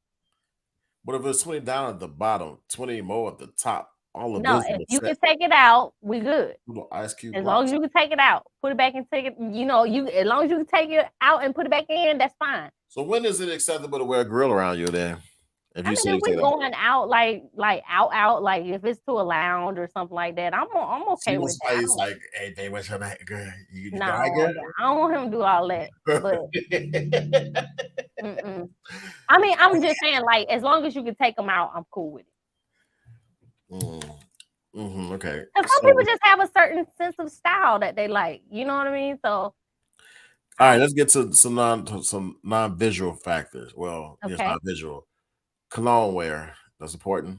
What if it's 20 down at the bottom, 20 more at the top? All of No, this. if you can take it out, we good. Little ice cube. As long as you can take it out, put it back and take it. As long as you can take it out and put it back in, that's fine. So when is it acceptable to wear a grill around you then? If we're going out like out, like if it's to a lounge or something like that, I'm okay with that. He's like, hey, they went your night, girl. No, I don't want him to do all that. But I mean, I'm just saying, like, as long as you can take them out, I'm cool with it. Okay. Because some people just have a certain sense of style that they like. You know what I mean? So, all right, let's get to some non-visual factors. Well, it's not visual. Cologne wear, that's important.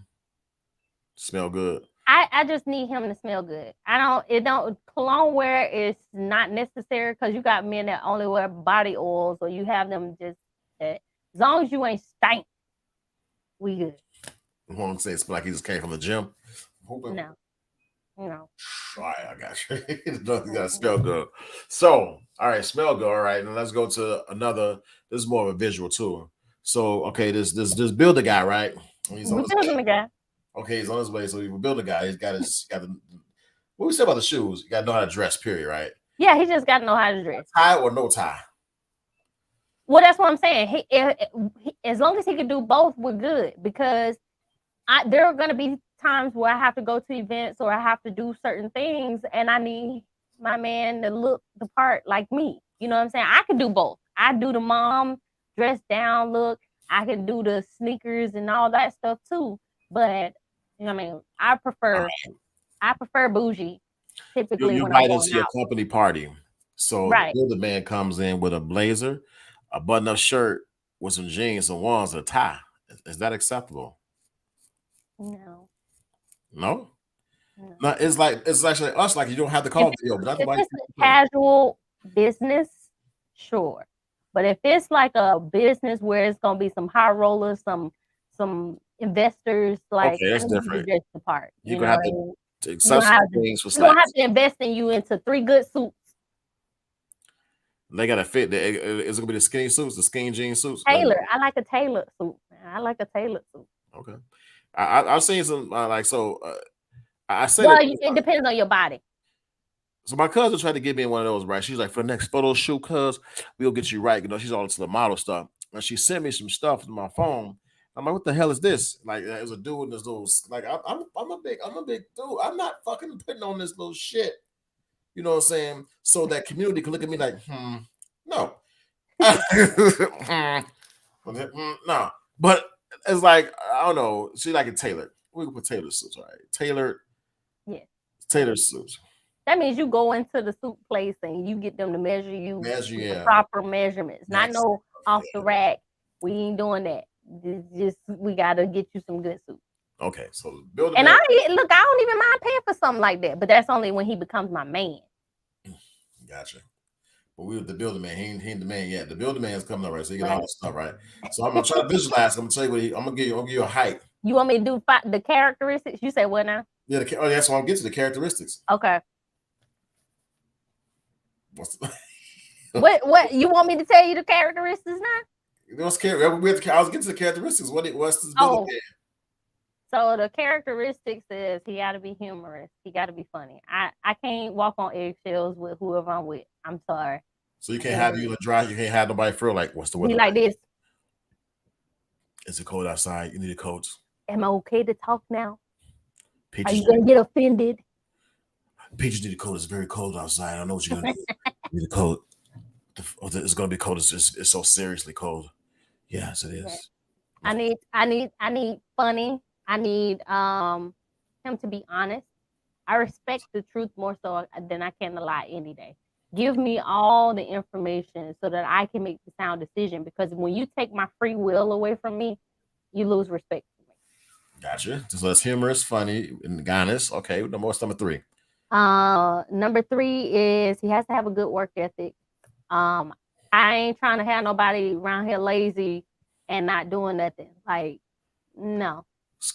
Smell good. I just need him to smell good. Cologne wear is not necessary because you got men that only wear body oils, or you have them just as long as you ain't stank, we good. I want to say it's like he just came from the gym. No. All right, I got you. You gotta smell good. So, all right, smell good. All right, and let's go to another. This is more of a visual too. So, okay, this builder guy, right? He's on the guy. Okay, he's on his way. So we build a guy. He's got the. What we say about the shoes? You got to know how to dress. Period. Right? Yeah, he just got to know how to dress. Tie or no tie? Well, that's what I'm saying. As long as he can do both, we're good. Because there are going to be times where I have to go to events or I have to do certain things, and I need my man to look the part like me. You know what I'm saying? I can do both. I do the mom dress down look. I can do the sneakers and all that stuff too. But you know what I mean, I prefer bougie. Typically, you when invite I'm us to your company party. So the man comes in with a blazer, a button-up shirt with some jeans, some ones, and a tie. Is that acceptable? No. No. No, it's actually us. Like you don't have to call video, but if it's a casual business, sure. But if it's like a business where it's gonna be some high rollers, some investors, like that's different. The part. You gonna have to accept things for you gonna have to invest in you into 3 good suits. They gotta fit. Is it gonna be the skinny suits, the skinny jean suits? Tailor. I like a tailored suit. I like a tailored suit. Okay. I've seen some I said it depends on your body. So my cousin tried to get me in one of those, right? She's like, for the next photo shoot, cuz we'll get you right. You know, she's all into the model stuff. And she sent me some stuff to my phone. I'm like, what the hell is this? Like, it was a dude in this little, like, I'm a big dude. I'm not fucking putting on this little shit. You know what I'm saying? So that community can look at me like, no. No. But it's like, I don't know. She like it tailored. We can put tailored suits, all right? Tailored. Yeah. Tailored suits. That means you go into the suit place and you get them to measure you the proper measurements. Not no off the rack. We ain't doing that. We gotta get you some good suits. Okay, so build. And I don't even mind paying for something like that, but that's only when he becomes my man. Gotcha. But we with the builder man. He ain't the man yet. The builder man is coming up, right? So you get all this stuff, right? So I'm gonna try to visualize. I'm gonna tell you I'm gonna give you a height. You want me to do the characteristics? You say what now? Yeah, that's why I'm getting to the characteristics. Okay. What you want me to tell you the characteristics now? I was getting to the characteristics. What's this builder man? So the characteristics is he got to be humorous. He got to be funny. I can't walk on eggshells with whoever I'm with. I'm sorry. So you can't have you in a dry. You can't have nobody feel like what's the weather? Be like this. Is it cold outside? You need a coat. Am I okay to talk now? Peaches, are you gonna get offended? Peaches need a coat. It's very cold outside. I know what you're gonna do. You need a coat. It's gonna be cold. It's so seriously cold. Yes, it is. I need funny. I need him to be honest. I respect the truth more so than I can lie any day. Give me all the information so that I can make the sound decision, because when you take my free will away from me, you lose respect for me. Gotcha. So that's humorous, funny, and honest. Okay, what's number 3? Number 3 is he has to have a good work ethic. I I ain't trying to have nobody around here lazy and not doing nothing. Like, no.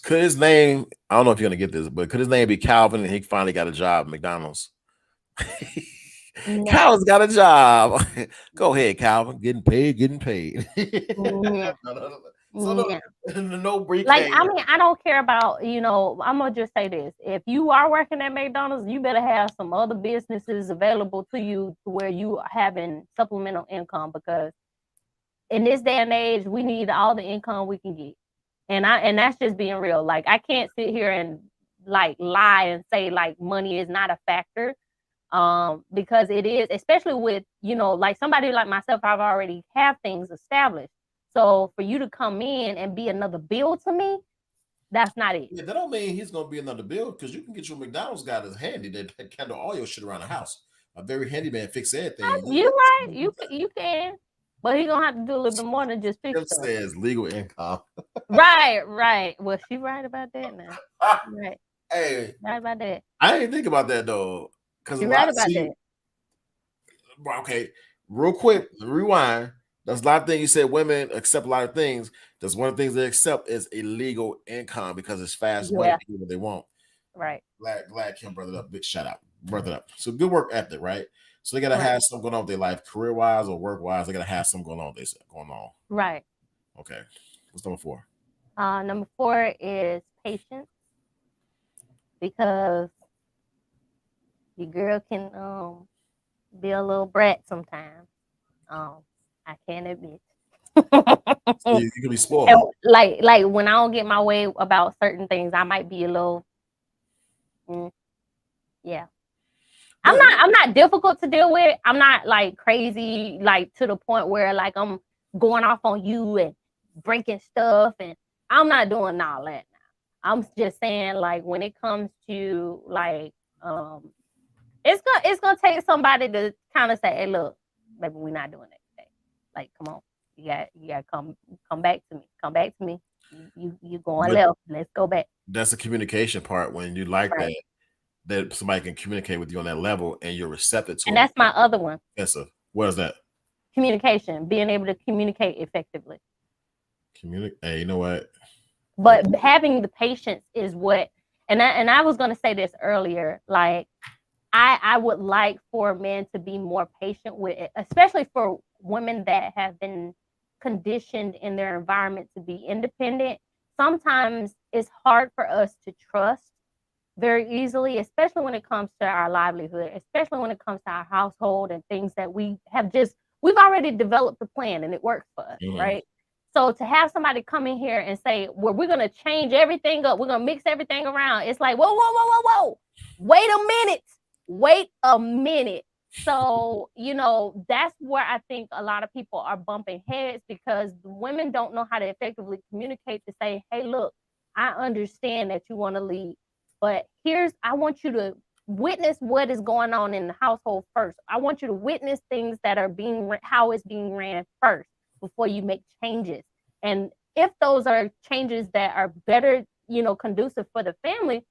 Could his name? I don't know if you're gonna get this, but could his name be Calvin? And he finally got a job at McDonald's. No. Calvin's got a job. Go ahead, Calvin. Getting paid, getting paid. No. So No. no briefcase. Like, I mean, I don't care about, I'm gonna just say this. If you are working at McDonald's, you better have some other businesses available to you to where you are having supplemental income, because in this day and age, we need all the income we can get. And that's just being real. Like, I can't sit here and like lie and say like money is not a factor. Because it is, especially with, like somebody like myself, I've already have things established. So for you to come in and be another bill to me, that's not it. Yeah, that don't mean he's gonna be another bill, because you can get your McDonald's guy that's handy that can handle all your shit around the house. A very handy man, fix everything. You're right. You can, but he gonna have to do a little bit more than just fix Tim stuff. says legal income. Right. Well, she right about that now. Right. Hey, Right about that. I didn't think about that though. Because You're right about that. Okay, real quick, rewind. There's a lot of things you said. Women accept a lot of things. There's one of the things they accept is illegal income because it's fast money. Yeah. What they want. Right. Glad Kim brought it up. Big shout out. Brought it up. So good work ethic, right? So they gotta Right. have something going on with their life, career wise or work wise. They gotta have something going on. They said going on. Right. Okay. What's number 4? Number 4 is patience, because your girl can be a little brat sometimes. I can't admit. So you can be spoiled. And like when I don't get my way about certain things, I might be a little, yeah. I'm not difficult to deal with. I'm not like crazy, like to the point where like I'm going off on you and breaking stuff, and I'm not doing all that now. I'm just saying, like, when it comes to like it's gonna take somebody to kind of say, hey, look, maybe we're not doing that today. Like, come on, you got to come back to me. You going left? Let's go back. That's the communication part. When you like Right. that somebody can communicate with you on that level and you're receptive to And it. that's my other one. What is that? Communication, being able to communicate effectively. Hey, you know what? But having the patience is what, and I was going to say this earlier, like I would like for men to be more patient with it, especially for women that have been conditioned in their environment to be independent. Sometimes it's hard for us to trust very easily, especially when it comes to our livelihood, especially when it comes to our household and things that we've already developed a plan and it works for us, right? So to have somebody come in here and say, well, we're going to change everything up, we're going to mix everything around. It's like, whoa. Wait a minute. So, that's where I think a lot of people are bumping heads, because the women don't know how to effectively communicate to say, hey, look, I understand that you want to lead, but I want you to witness what is going on in the household first. I want you to witness things that are how it's being ran first before you make changes. And if those are changes that are better, conducive for the family,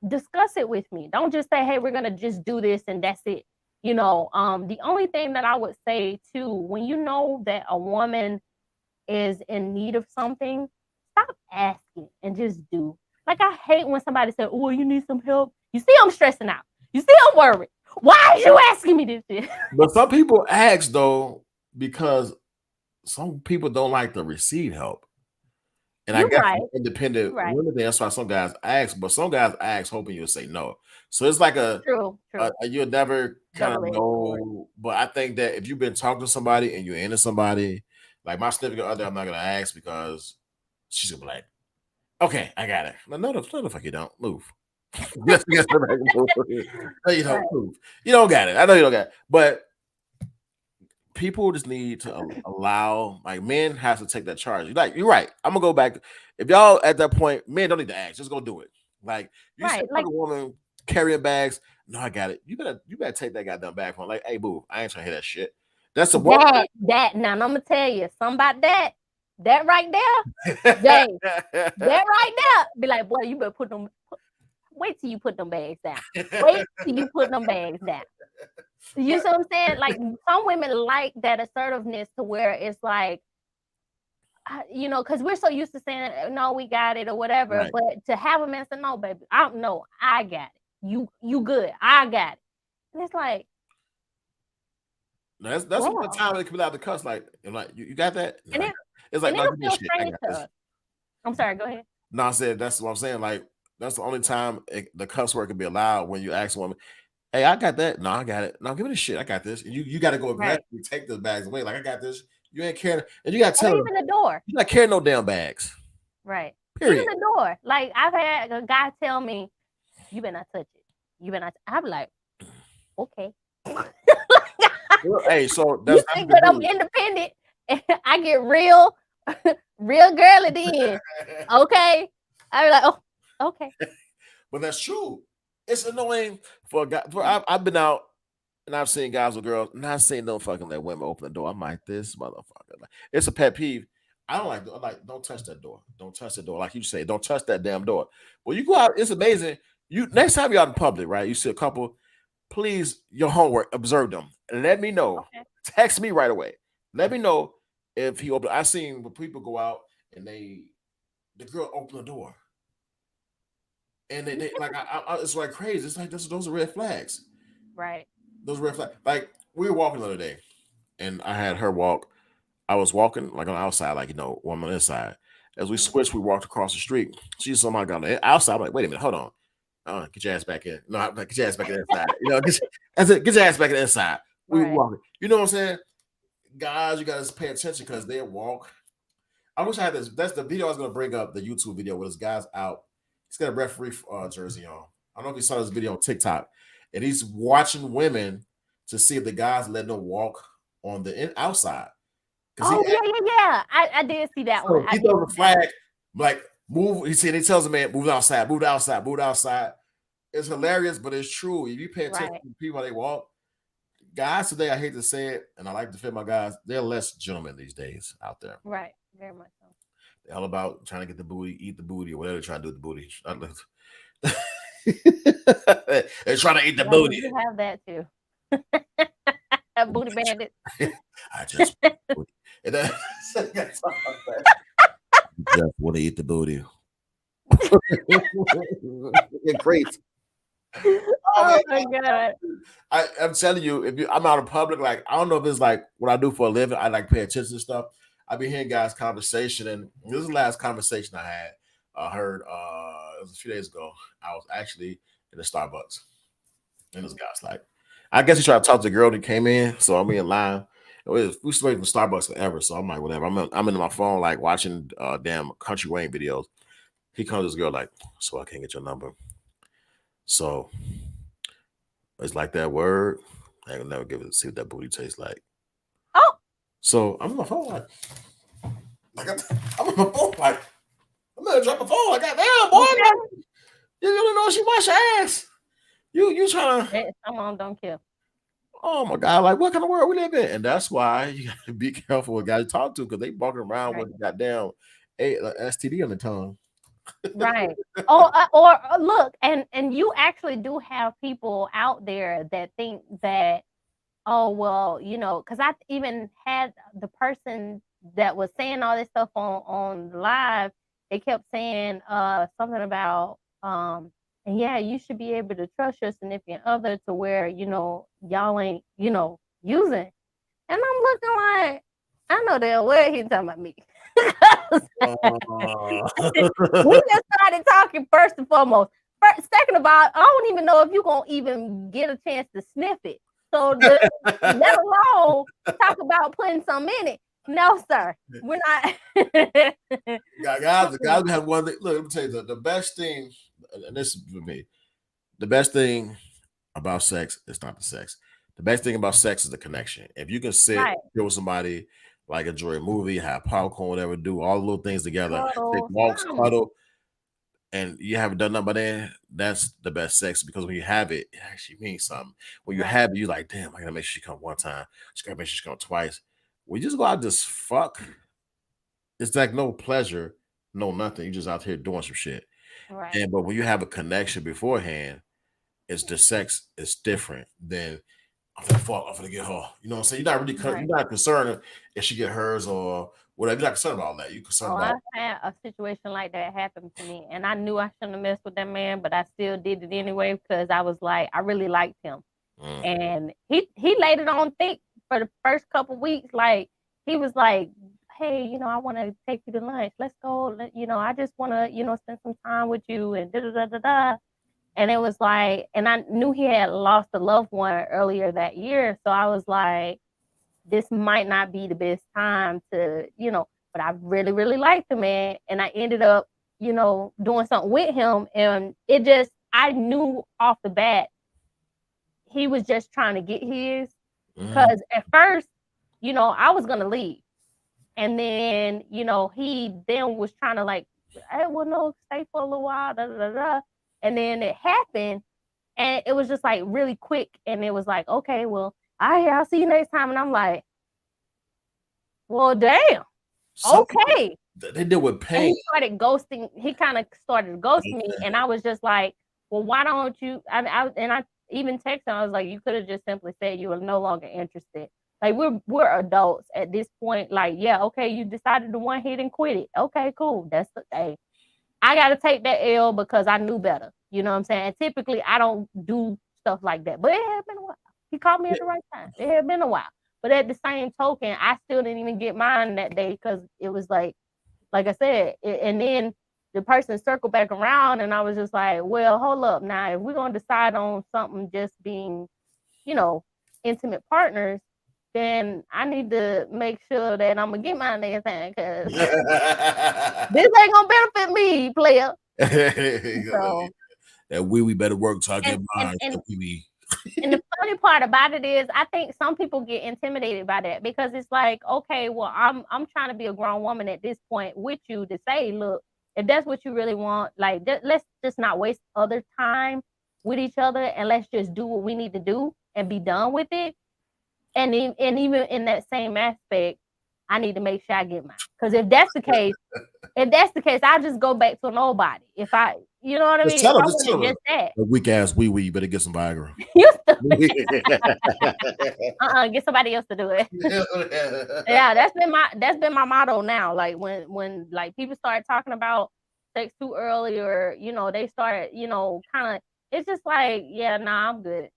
discuss it with me. Don't just say, hey, we're going to just do this and that's it. The only thing that I would say too, when you know that a woman is in need of something, stop asking and just do. Like, I hate when somebody says, oh, you need some help. You see, I'm stressing out. You see, I'm worried. Why are you asking me this shit? But some people ask though, because some people don't like to receive help. And I guess independent women, that's why some guys ask, but some guys ask hoping you'll say no. So it's like true. You'll never kind of know. But I think that if you've been talking to somebody and you're into somebody, like my significant other, I'm not gonna ask because she's gonna be like, okay, I got it. No, the fuck you don't move. You don't move. You don't got it. I know you don't got it, but people just need to allow, like, men have to take that charge. You're right. I'm gonna go back. If y'all at that point, men don't need to ask. Just go do it. Like, you see a woman carrying bags. No, I got it. You better take that goddamn bag from. Like, hey, boo, I ain't trying to hear that shit. That's a that. Now I'm gonna tell you something about that. That right there, Jay. That right there. Be like, boy, you better wait till you put them bags down. Wait till you put them bags down. You see what I'm saying? Like some women like that assertiveness to where it's like, you know, because we're so used to saying no, we got it or whatever. Right. But to have a man say no, baby, I don't know, I got it. You good, I got it. And it's like, That's girl. what time it comes out the cuss like, and like you got that. And Like, it it's like and no, it'll give me a feel shit. I strange got to this. us. I'm sorry, go ahead. No, I said that's what I'm saying. Like that's the only time the cuss word can be allowed when you ask a woman, "Hey, I got that." No, I got it. No, give me the shit. I got this. And you got to go Right. aggressively take those bags away. Like I got this. You ain't caring, and you got to Or tell her even the door. you not carrying no damn bags. Right. Even Period. the door. Like I've had a guy tell me, you better not touch it. You better not. I'm like, okay. Hey, so You that's think the that I'm dude. independent? I get real, real girly then. Okay. I be like, oh, okay. But that's true. It's annoying for a guy. I've been out and I've seen guys with girls, not saying don't fucking let women open the door. I'm like, this motherfucker. Like, it's a pet peeve. I don't like, I'm like, don't touch that door. Don't touch the door. Like you say, don't touch that damn door. Well, you go out, it's amazing. You next time you're out in public, right? You see a couple, please, your homework, observe them. And let me know. Okay. Text me right away. Let me know if he open. I seen when people go out and the girl open the door. And they like it's like crazy. It's like those are red flags. Right. Those red flags. Like we were walking the other day, and I had her walk. I was walking like on the outside, like one on the inside. As we Mhm. switched, we walked across the street. She saw my guy on the outside. I'm like, wait a minute, hold on. Get your ass back in. No, I'm like, get your ass back in the inside. That's it. Get your ass back in the inside. We Right. walking. You know what I'm saying? Guys, you gotta pay attention because they walk. I wish I had this. That's the video I was gonna bring up. The YouTube video where this guy's out. He's got a referee jersey on. I don't know if you saw this video on TikTok, and he's watching women to see if the guys letting them walk on the outside. Because Oh yeah. I did see that one. so I he did throws a see that one. flag like move. He tells the man move outside, move outside, move outside. It's hilarious, but it's true. If you pay attention Right. to people how they walk, guys today, I hate to say it, and I like to defend my guys. They're less gentlemen these days out there. Right. Very much so. They're all about trying to get the booty, eat the booty, or whatever they're trying to do with the booty. They're trying to eat the Yeah, we booty. do have that too. Booty bandit. I just and then, just want to eat the booty. Great. Oh my god. I'm telling you, I'm out in public, like I don't know if it's like what I do for a living. I like pay attention to stuff. I be hearing guys' conversation, and this is the last conversation I had. Heard it was a few days ago. I was actually in the Starbucks, and this guy's like, I guess he tried to talk to the girl that came in, so I'm in line. We was waiting for Starbucks forever, so I'm like, whatever. I'm in my phone, like watching damn Country Wayne videos. He comes to this girl like, so I can't get your number. So it's like that word. I can never give it see what that booty tastes like. Oh. So I'm on my phone I'm on my phone like I'm gonna drop my phone like goddamn boy. Okay. You don't know she wash her ass. You trying to Someone don't care. oh my god, like what kind of world we live in? And that's why you gotta be careful with guys you talk to because they walking around Right. with goddamn STD on the tongue. Right. Oh, or look, and you actually do have people out there that think that, oh well, you know, because I even had the person that was saying all this stuff on live. They kept saying something about and yeah, you should be able to trust your significant other to where you know y'all ain't using. And I'm looking like I know damn well he's talking about me. We just started talking first and foremost. Second of all, I don't even know if you're gonna even get a chance to sniff it. So let alone talk about putting some in it. No, sir. We're not. guys have one thing. Look, let me tell you the best thing, and this is for me, the best thing about sex is not the sex. The best thing about sex is the connection. If you can sit Right. here with somebody, like enjoy a movie, have popcorn, whatever, do all the little things together, take Cuddle, walks, something. cuddle, and you haven't done nothing by then, that's the best sex because when you have it, it actually means something. When you Right. have it, you're like, damn, I gotta make sure she come one time. She gotta make sure she come twice. When you just go out and just fuck, it's like no pleasure, no nothing. You just out here doing some shit. Right. And but when you have a connection beforehand, it's the sex is different than I'm gonna fuck, I'm gonna get her. You know what I'm saying? You're not really Right. you're not concerned if she get hers or whatever. You're not concerned about all that. You're concerned Oh, about I had a situation like that happen to me, and I knew I shouldn't have messed with that man, but I still did it anyway because I was like, I really liked him, mm, and he laid it on thick for the first couple weeks. Like he was like, "Hey, I want to take you to lunch. Let's go. I just want to, spend some time with you." And da da da da da. And it was like, and I knew he had lost a loved one earlier that year, so I was like, this might not be the best time to, but I really, really liked the man. And I ended up, doing something with him. And I knew off the bat, he was just trying to get his. mm, Because at first, I was going to leave. And then, he then was trying to like, hey, well, no, stay for a little while, da, da, da, da. And then it happened. And it was just like really quick. And it was like, okay, well, I'll see you next time. And I'm like, well, damn. some people Okay. they deal with And pain. he started ghosting. He kind of started to ghost me, and I was just like, "Well, why don't you?" I even texted him. I was like, "You could have just simply said you were no longer interested. Like we're adults at this point. Like, yeah, okay, you decided to one hit and quit it. Okay, cool. That's the hey, I got to take that L because I knew better. You know what I'm saying? And typically, I don't do stuff like that, but it had been a while. He called me at the right time. It had been a while, but at the same token, I still didn't even get mine that day because it was like I said, and then the person circled back around, and I was just like, well, hold up. Now, if we're going to decide on something just being, you know, intimate partners, then I need to make sure that I'm going to get my next time because this ain't going to benefit me, player. So, That we better work till I get and, and, mine. and, That we and the funny part about it is, I think some people get intimidated by that because it's like, okay, well, I'm trying to be a grown woman at this point with you to say, look, if that's what you really want, like, let's just not waste other time with each other, and let's just do what we need to do and be done with it. And even in that same aspect, I need to make sure I get mine. Because if that's the case, I'll just go back to an old body. If I, you know what I just mean? If tell her, I just tell wanted her. just that, The weak ass wee, you better get some Viagra. you get somebody else to do it. Yeah, that's been my motto now. Like when like people start talking about sex too early, or they start kind of, it's just like, yeah, nah, I'm good.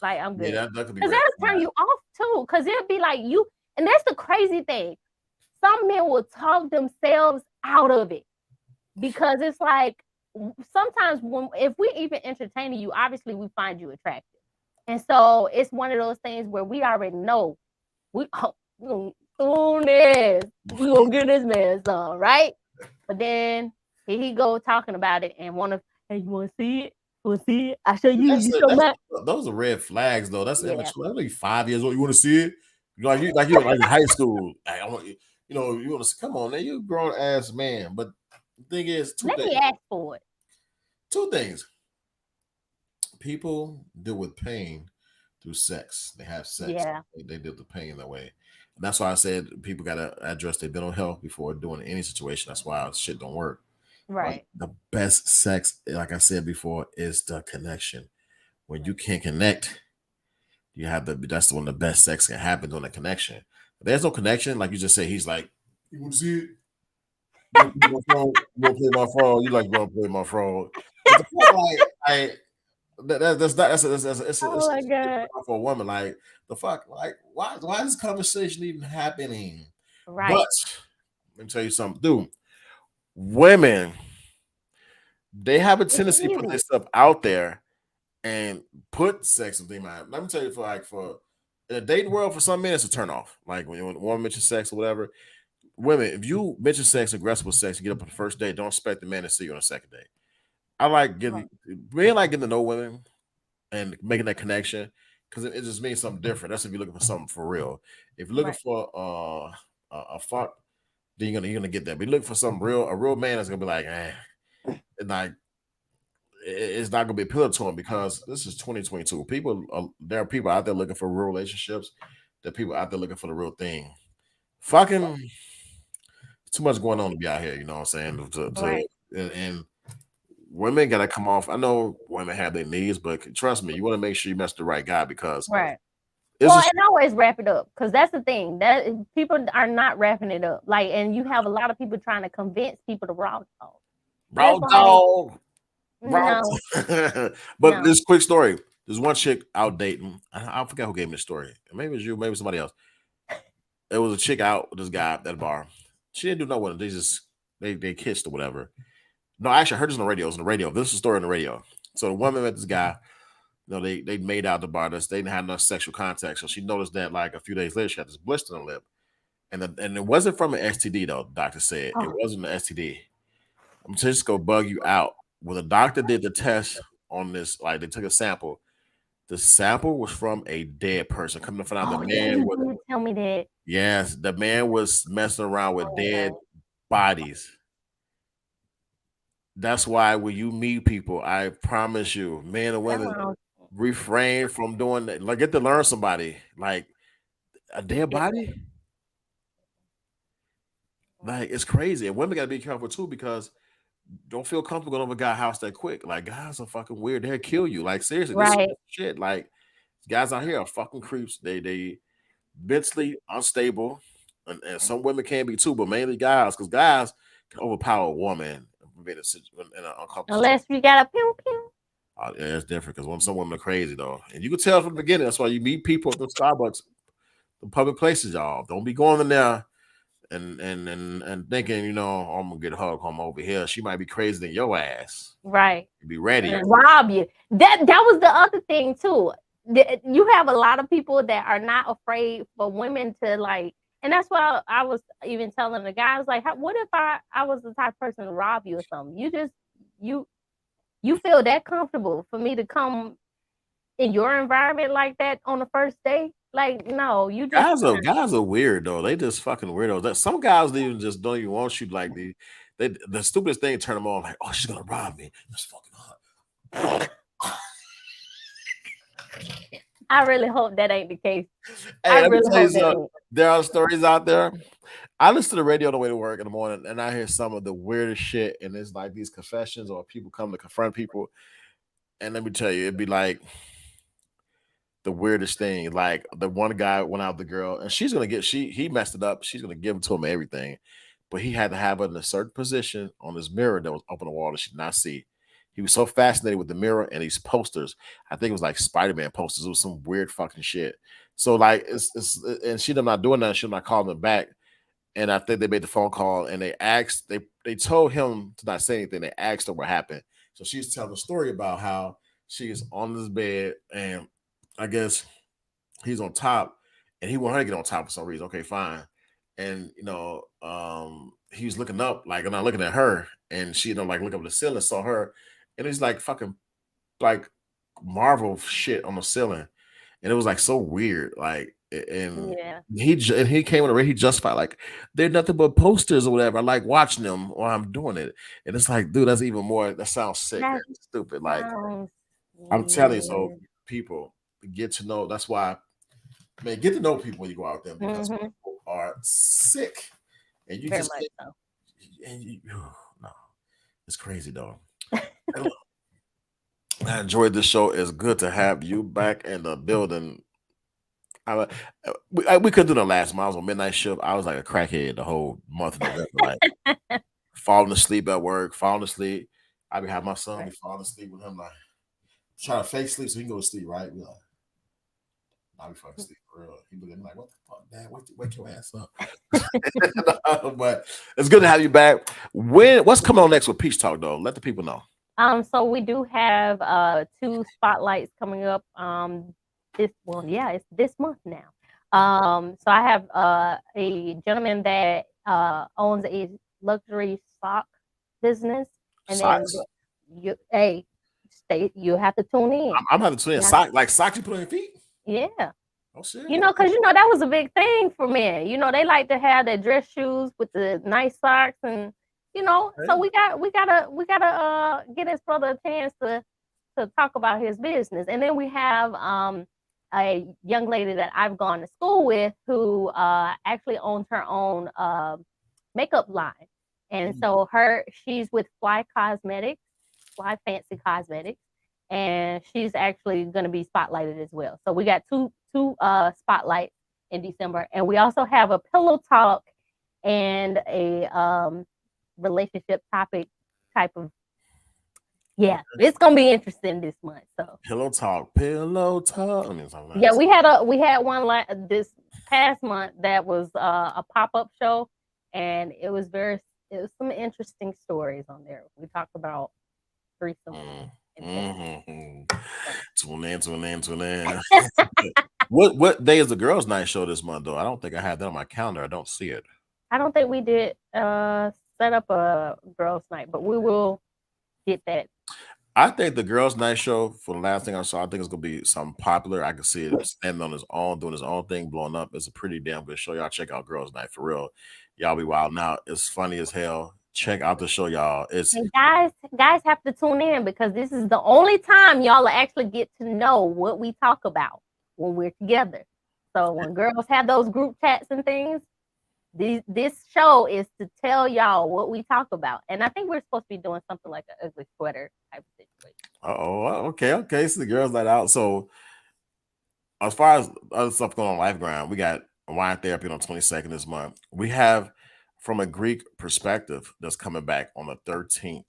Like I'm Yeah, good. that could be Because red that'll turn flag. you off too. Because it'll be like you, and that's the crazy thing. Some men will talk themselves out of it because it's like sometimes if we even entertaining you, obviously we find you attractive, and so it's one of those things where we already know we soon as we gonna get this man some, right? But then here he go talking about it and hey, you wanna see it? Wanna see it? I show you. That's You it. show my Those are red flags though. That's yeah, immature. That's like 5 years old. You want to see it? Like in high school. Hey, I want you want to come on, man. You a grown ass man. But the thing is, two let me things. ask for it. Two things. People deal with pain through sex. They have sex. Yeah, They deal with pain that way. And that's why I said people gotta address their mental health before doing any situation. That's why shit don't work. But right, the best sex, like I said before, is the connection. When you can't connect, you have that's one of the best sex can happen during a connection. If there's no connection, like you just say, he's like, you want to see it? You want to play my phone? You want to play my phone? You like going to play my phone? But the point, like, that's not oh it's my god, for a woman. Like the fuck, like why is this conversation even happening? But right, let me tell you something, dude. Women, they have a it's tendency to put easy, themselves out there and put sex and things like. Let me tell you, for in a dating world, for some men, it's a turn off. Like when a woman mentions sex or whatever. Women, if you mention sex, aggressive with sex, and get up on the first date, don't expect the man to see you on the second date. I like right, getting men like getting to know women and making that connection because it just means something different. That's if you're looking for something for real. If you're looking right, for a fuck, then you're gonna get that. But you look for something real, a real man is gonna be like, and like it's not gonna be appealing to him because this is 2022. There are people out there looking for real relationships. There are people out there looking for the real thing. Fucking too much going on to be out here. You know what I'm saying? right, And women gotta come off. I know women have their needs, but trust me, you want to make sure you mess the right guy because right. It's just and always wrap it up because that's the thing that people are not wrapping it up. Like, and you have a lot of people trying to convince people to raw talk, and raw it's like, dog, raw. no, But no. this quick story. There's one chick out dating. I forget who gave me the story. Maybe it was you, maybe somebody else. It was a chick out with this guy at the bar. She didn't do no one. They just they kissed or whatever. No, actually, I heard this on the radio. It was on the radio. This is a story on the radio. So the woman met this guy. They made out the bar. They didn't have no sexual contact. So she noticed that like a few days later, she had this blister on the lip, and it wasn't from an STD though. The doctor said it Oh, wasn't an STD. I'm just gonna bug you out. When the doctor did the test on this, like they took a sample. The sample was from a dead person. Coming to find out, the oh yeah, man you was did tell me that. yes, the man was messing around with dead Oh, bodies. That's why when you meet people, I promise you, men and that's women, what I was refrain from doing that. Like get to learn somebody. Like a dead yeah. body, like it's crazy. And women gotta be careful too because don't feel comfortable going over a guy's house that quick. Like guys are fucking weird. They'll kill you. Like seriously, this is Right, shit. Like guys out here are fucking creeps. They mentally unstable, and some women can be too, but mainly guys, because guys can overpower a woman in an uncomfortable situation. unless you got a pew pew. Yeah, it's different because when some women are crazy though, and you can tell from the beginning. That's why you meet people at the Starbucks, the public places, y'all. Don't be going in there and thinking, oh, I'm gonna get a hug home over here. She might be crazier than your ass. Right. You be ready. And rob you. That was the other thing too. You have a lot of people that are not afraid for women to like, and that's why I was even telling the guys like, what if I was the type of person to rob you or something? You you feel that comfortable for me to come in your environment like that on the first day? Like, no, you just Guys are weird though. They just fucking weirdos. That some guys even just don't even want you like the stupidest thing turn them on like, oh, she's gonna rob me. That's fucking hot. I really hope that ain't the case. I Hey, let me really tell you hope that something. ain't. There are stories out there. I listen to the radio on the way to work in the morning, and I hear some of the weirdest shit. And it's like these confessions or people come to confront people. And let me tell you, it'd be like the weirdest thing. Like the one guy went out with the girl, and she's gonna get he messed it up. She's gonna give it to him everything, but he had to have her in a certain position on his mirror that was up on the wall that she did not see. He was so fascinated with the mirror and these posters. I think it was like Spider-Man posters. It was some weird fucking shit. So like it's and she them not doing that. She not calling them back. And I think they made the phone call and they asked they told him to not say anything. They asked her what happened. So she's telling a story about how she is on this bed and I guess he's on top and he wanted her to get on top for some reason. Okay, fine. And he was looking up, like not looking at her, and she like look up at the ceiling, saw her, and he's like fucking like Marvel shit on the ceiling. And it was like so weird. Like and Yeah. he came on the radio, he justified like they're nothing but posters or whatever. I like watching them while I'm doing it. And it's like, dude, that's even more that sounds sick That and stupid. Like sounds I'm telling you, so weird. people get to know. That's why, man, get to know people when you go out there because Hmm. people are sick, and you Very just much can't. so. And no, it's crazy though. I enjoyed this show. It's good to have you back in the building. We couldn't do the last miles on midnight shift. I was like a crackhead the whole month of November, like falling asleep at work, falling asleep. I be having my son be Right. falling asleep with him, like trying to fake sleep so he can go to sleep, right? We like, I be fucking sleep for real. He be like, "What the fuck, Dad? Wake your ass up." But it's good to have you back. What's coming on next with Peach Talk though? Let the people know. So we do have two spotlights coming up. It's this month now. So I have a gentleman that owns a luxury sock business, and then Socks. you have to tune in. I'm having to Yeah, sock like socks you put on your feet. yeah. Oh shit. Because that was a big thing for men. They like to have their dress shoes with the nice socks, and so we gotta get his brother a chance to talk about his business. And then we have a young lady that I've gone to school with who actually owns her own makeup line. And so she's with Fly Cosmetics, Fly Fancy Cosmetics, and she's actually going to be spotlighted as well. So we got two 2 spotlights in December, and we also have a pillow talk and a relationship topic type of. Yeah, it's gonna be interesting this month. So Pillow talk. I mean, something yeah, nice. we had one this past month that was a pop-up show, and it was some interesting stories on there. We talked about threesome and things. Tune in. What day is the girls' night show this month though? I don't think I have that on my calendar. I don't see it. I don't think we did set up a girls' night, but we will get that. I think the girls' night show for the last thing I saw, I think it's gonna be something popular. I can see it standing on his own, doing his own thing, blowing up. It's a pretty damn good show. Y'all check out Girls' Night for real. Y'all be wild now. It's funny as hell. Check out the show, y'all. It's And guys have to tune in because this is the only time y'all actually get to know what we talk about when we're together. So when girls have those group chats and things, this show is to tell y'all what we talk about. And I think we're supposed to be doing something like an ugly sweater type of situation. okay. So the girls' night out. So as far as other stuff going on Life Grind, we got wine therapy on 22nd this month. We have from a Greek perspective that's coming back on the 13th,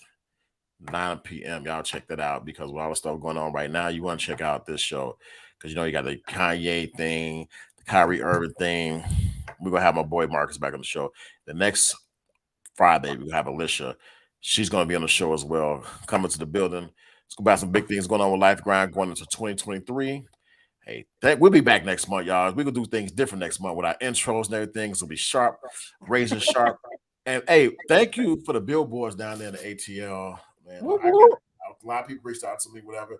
9 p.m. Y'all check that out because with all the stuff going on right now, you want to check out this show because you got the Kanye thing, the Kyrie Irving thing. We're gonna have my boy Marcus back on the show. The next Friday, we're gonna have Alicia. She's gonna be on the show as well, coming to the building. Let's go back some big things going on with Life Grind going into 2023. Hey, we'll be back next month, y'all. We're gonna do things different next month with our intros and everything. It's gonna be sharp, razor sharp. And hey, thank you for the billboards down there in the ATL. Man, a lot of people reached out to me, whatever.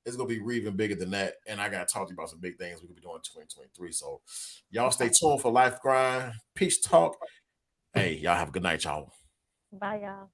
It's gonna be even bigger than that. And I gotta talk to you about some big things we could be doing in 2023. So y'all stay tuned for Life Grind, Peace Talk. Hey, y'all have a good night, y'all. Bye, y'all.